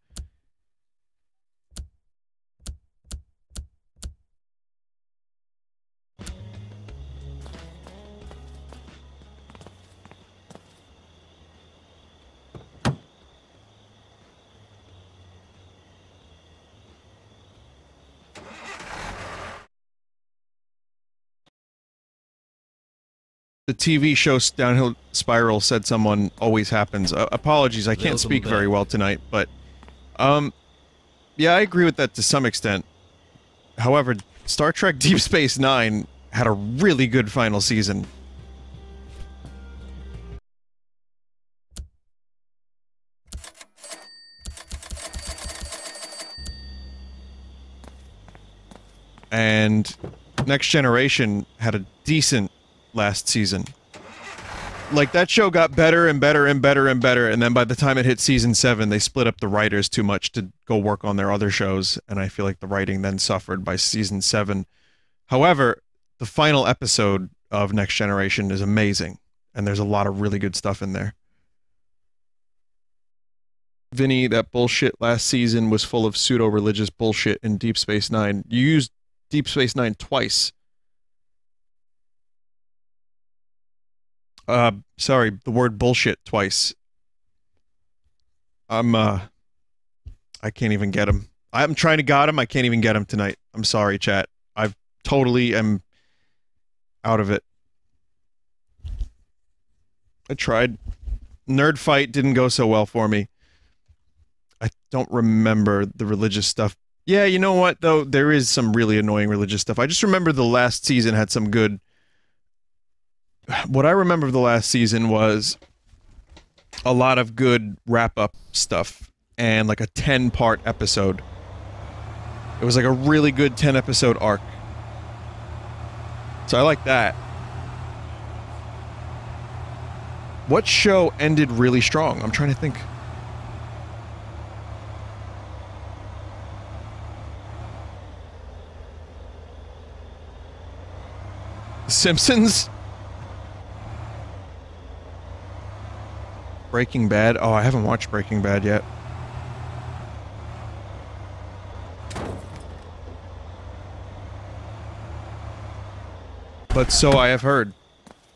The TV show Downhill Spiral said someone always happens. Apologies, I can't speak very well tonight, but... yeah, I agree with that to some extent. However, Star Trek Deep Space Nine had a really good final season. And Next Generation had a decent last season. Like, that show got better and better and better and better, and then by the time it hit Season 7, they split up the writers too much to go work on their other shows, and I feel like the writing then suffered by Season 7. However, the final episode of Next Generation is amazing, and there's a lot of really good stuff in there. Vinny, that bullshit last season was full of pseudo-religious bullshit in Deep Space Nine. You used Deep Space Nine twice. Sorry, the word bullshit twice. I can't even get him. I'm trying to got him, I can't even get him tonight. I'm sorry, chat. I totally am out of it. I tried. Nerd fight didn't go so well for me. I don't remember the religious stuff. Yeah, you know what, though? There is some really annoying religious stuff. I just remember the last season had some good... What I remember of the last season was a lot of good wrap-up stuff and like a 10-part episode. It was like a really good 10-episode arc. So I like that. What show ended really strong? I'm trying to think. Simpsons? Breaking Bad? Oh, I haven't watched Breaking Bad yet. But so I have heard.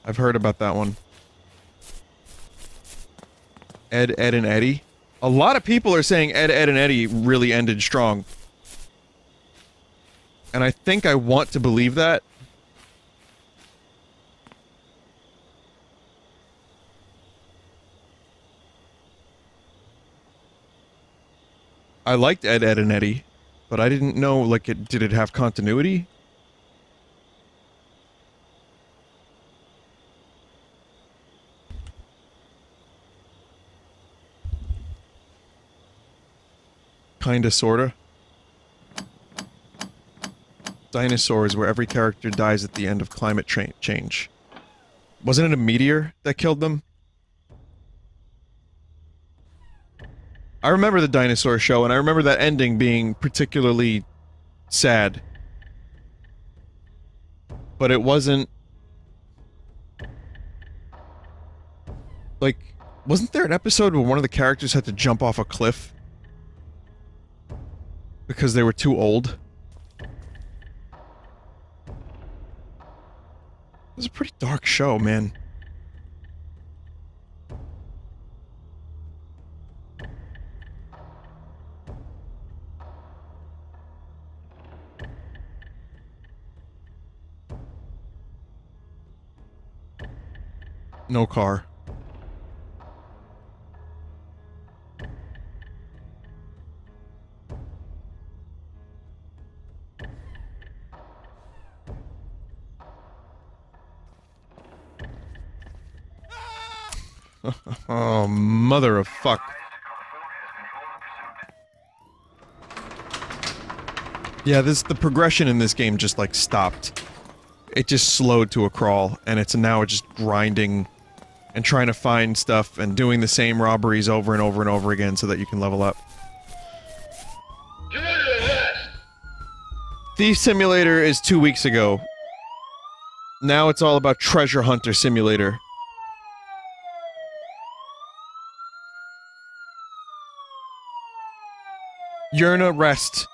I've heard about that one. Ed, Ed, and Eddie. A lot of people are saying Ed, Ed, and Eddie really ended strong. And I think I want to believe that. I liked Ed, Ed, and Eddie, but I didn't know, like, did it have continuity? Kinda, sorta. Dinosaurs, where every character dies at the end of climate change. Wasn't it a meteor that killed them? I remember the dinosaur show, and I remember that ending being particularly sad. But it wasn't... Like, wasn't there an episode where one of the characters had to jump off a cliff? Because they were too old? It was a pretty dark show, man. No car. Oh, mother of fuck. Yeah, the progression in this game just, like, stopped. It just slowed to a crawl, and it's now just grinding and trying to find stuff and doing the same robberies over and over and over again so that you can level up. Thief Simulator is 2 weeks ago. Now it's all about Treasure Hunter Simulator. Yerna, rest.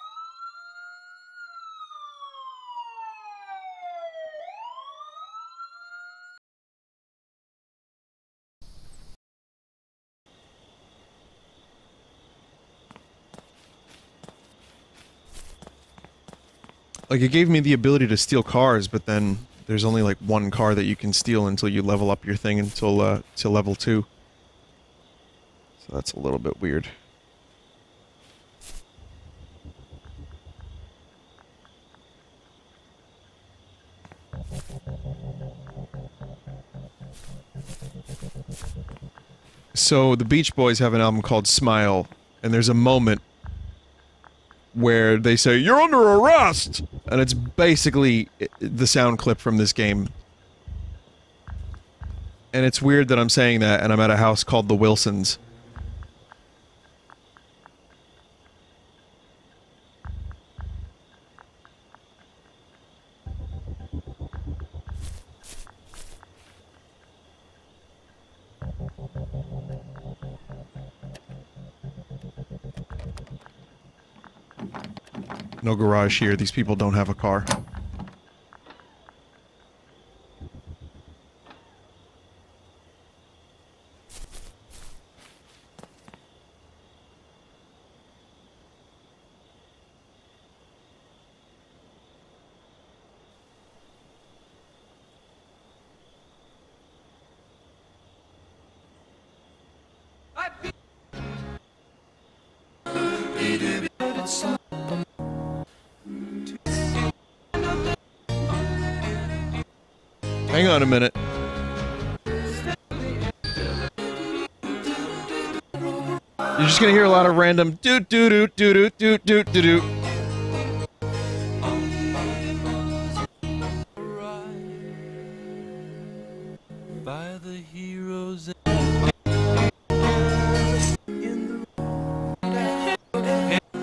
Like, it gave me the ability to steal cars, but then there's only, like, one car that you can steal until you level up your thing until, to level 2. So that's a little bit weird. So, the Beach Boys have an album called Smile, and there's a moment where they say, "You're under arrest!" And it's basically the sound clip from this game. And it's weird that I'm saying that, and I'm at a house called the Wilsons. No garage here, these people don't have a car. Hang on a minute. You're just gonna hear a lot of random doot doot doot doot doot doot doot doot.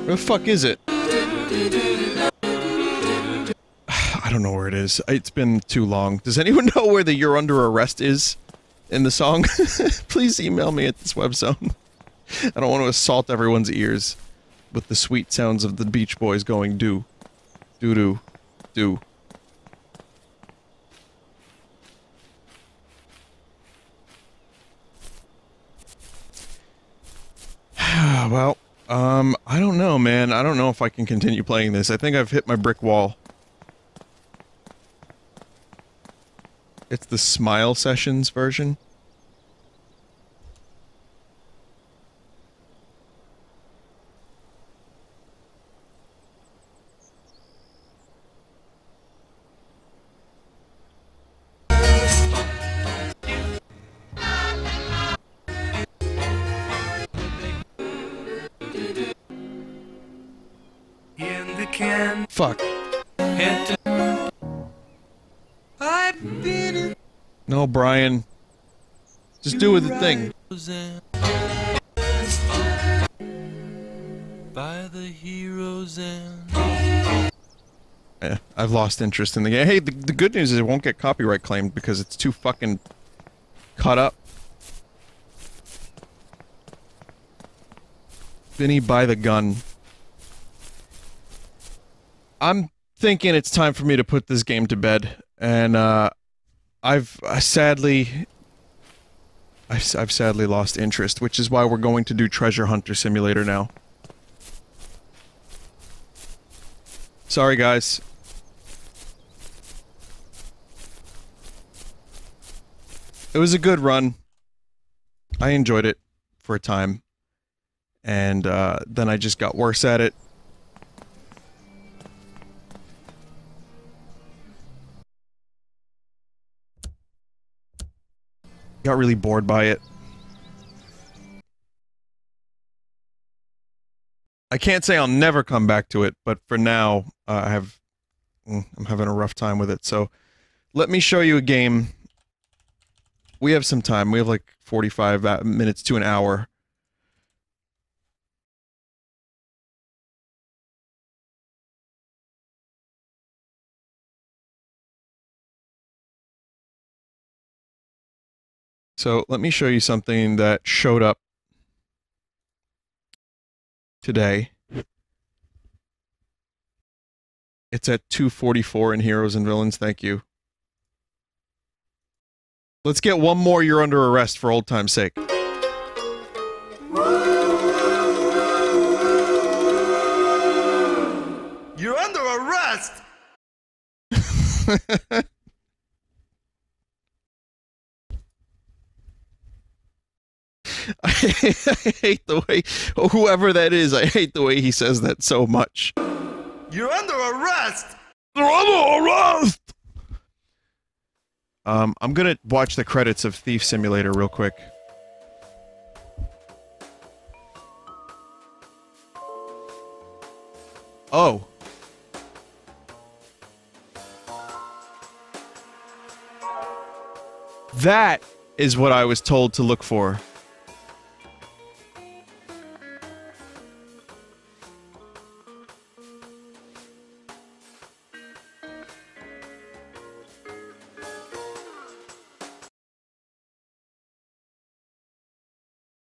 Where the fuck is it? I don't know where it is. It's been too long. Does anyone know where the "You're Under Arrest" is in the song? Please email me at this webzone. I don't want to assault everyone's ears with the sweet sounds of the Beach Boys going do. Do-do. Do. Well, I don't know, man. I don't know if I can continue playing this. I think I've hit my brick wall. It's the Smile Sessions version. Fuck. No, Brian. Just do with the thing. By the heroes and... I've lost interest in the game. Hey, the good news is it won't get copyright claimed because it's too fucking cut up. Vinny, buy the gun. I'm thinking it's time for me to put this game to bed, and I've sadly lost interest, which is why we're going to do Treasure Hunter Simulator now. Sorry, guys. It was a good run. I enjoyed it for a time, and then I just got worse at it. Got really bored by it. I can't say I'll never come back to it, but for now, I'm having a rough time with it, so let me show you a game. We have some time. We have like 45 minutes to an hour. So let me show you something that showed up today. It's at 2:44 in Heroes and Villains, thank you. Let's get one more "You're Under Arrest" for old time's sake. You're under arrest! I hate the way, whoever that is, I hate the way he says that so much. You're under arrest! You're under arrest! I'm gonna watch the credits of Thief Simulator real quick. Oh. That is what I was told to look for.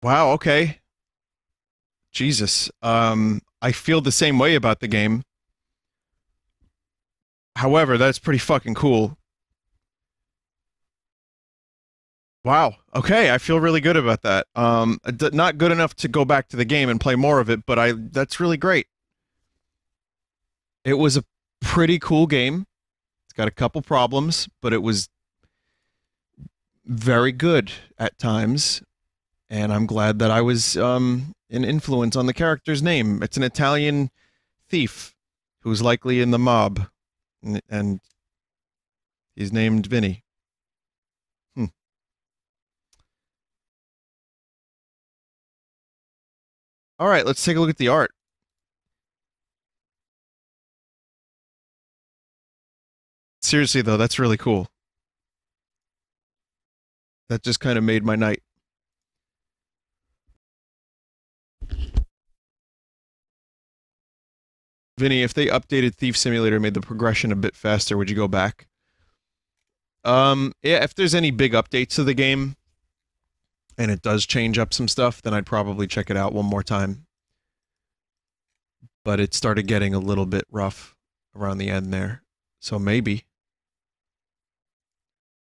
Wow, okay. Jesus. I feel the same way about the game. However, that's pretty fucking cool. Wow. Okay, I feel really good about that. Not good enough to go back to the game and play more of it, but that's really great. It was a pretty cool game. It's got a couple problems, but it was very good at times. And I'm glad that I was an influence on the character's name. It's an Italian thief who's likely in the mob, and he's named Vinny. All right, let's take a look at the art. Seriously, though, that's really cool. That just kind of made my night. Vinny, if they updated Thief Simulator and made the progression a bit faster, would you go back? Yeah, if there's any big updates to the game, and it does change up some stuff, then I'd probably check it out one more time. But it started getting a little bit rough around the end there. So maybe.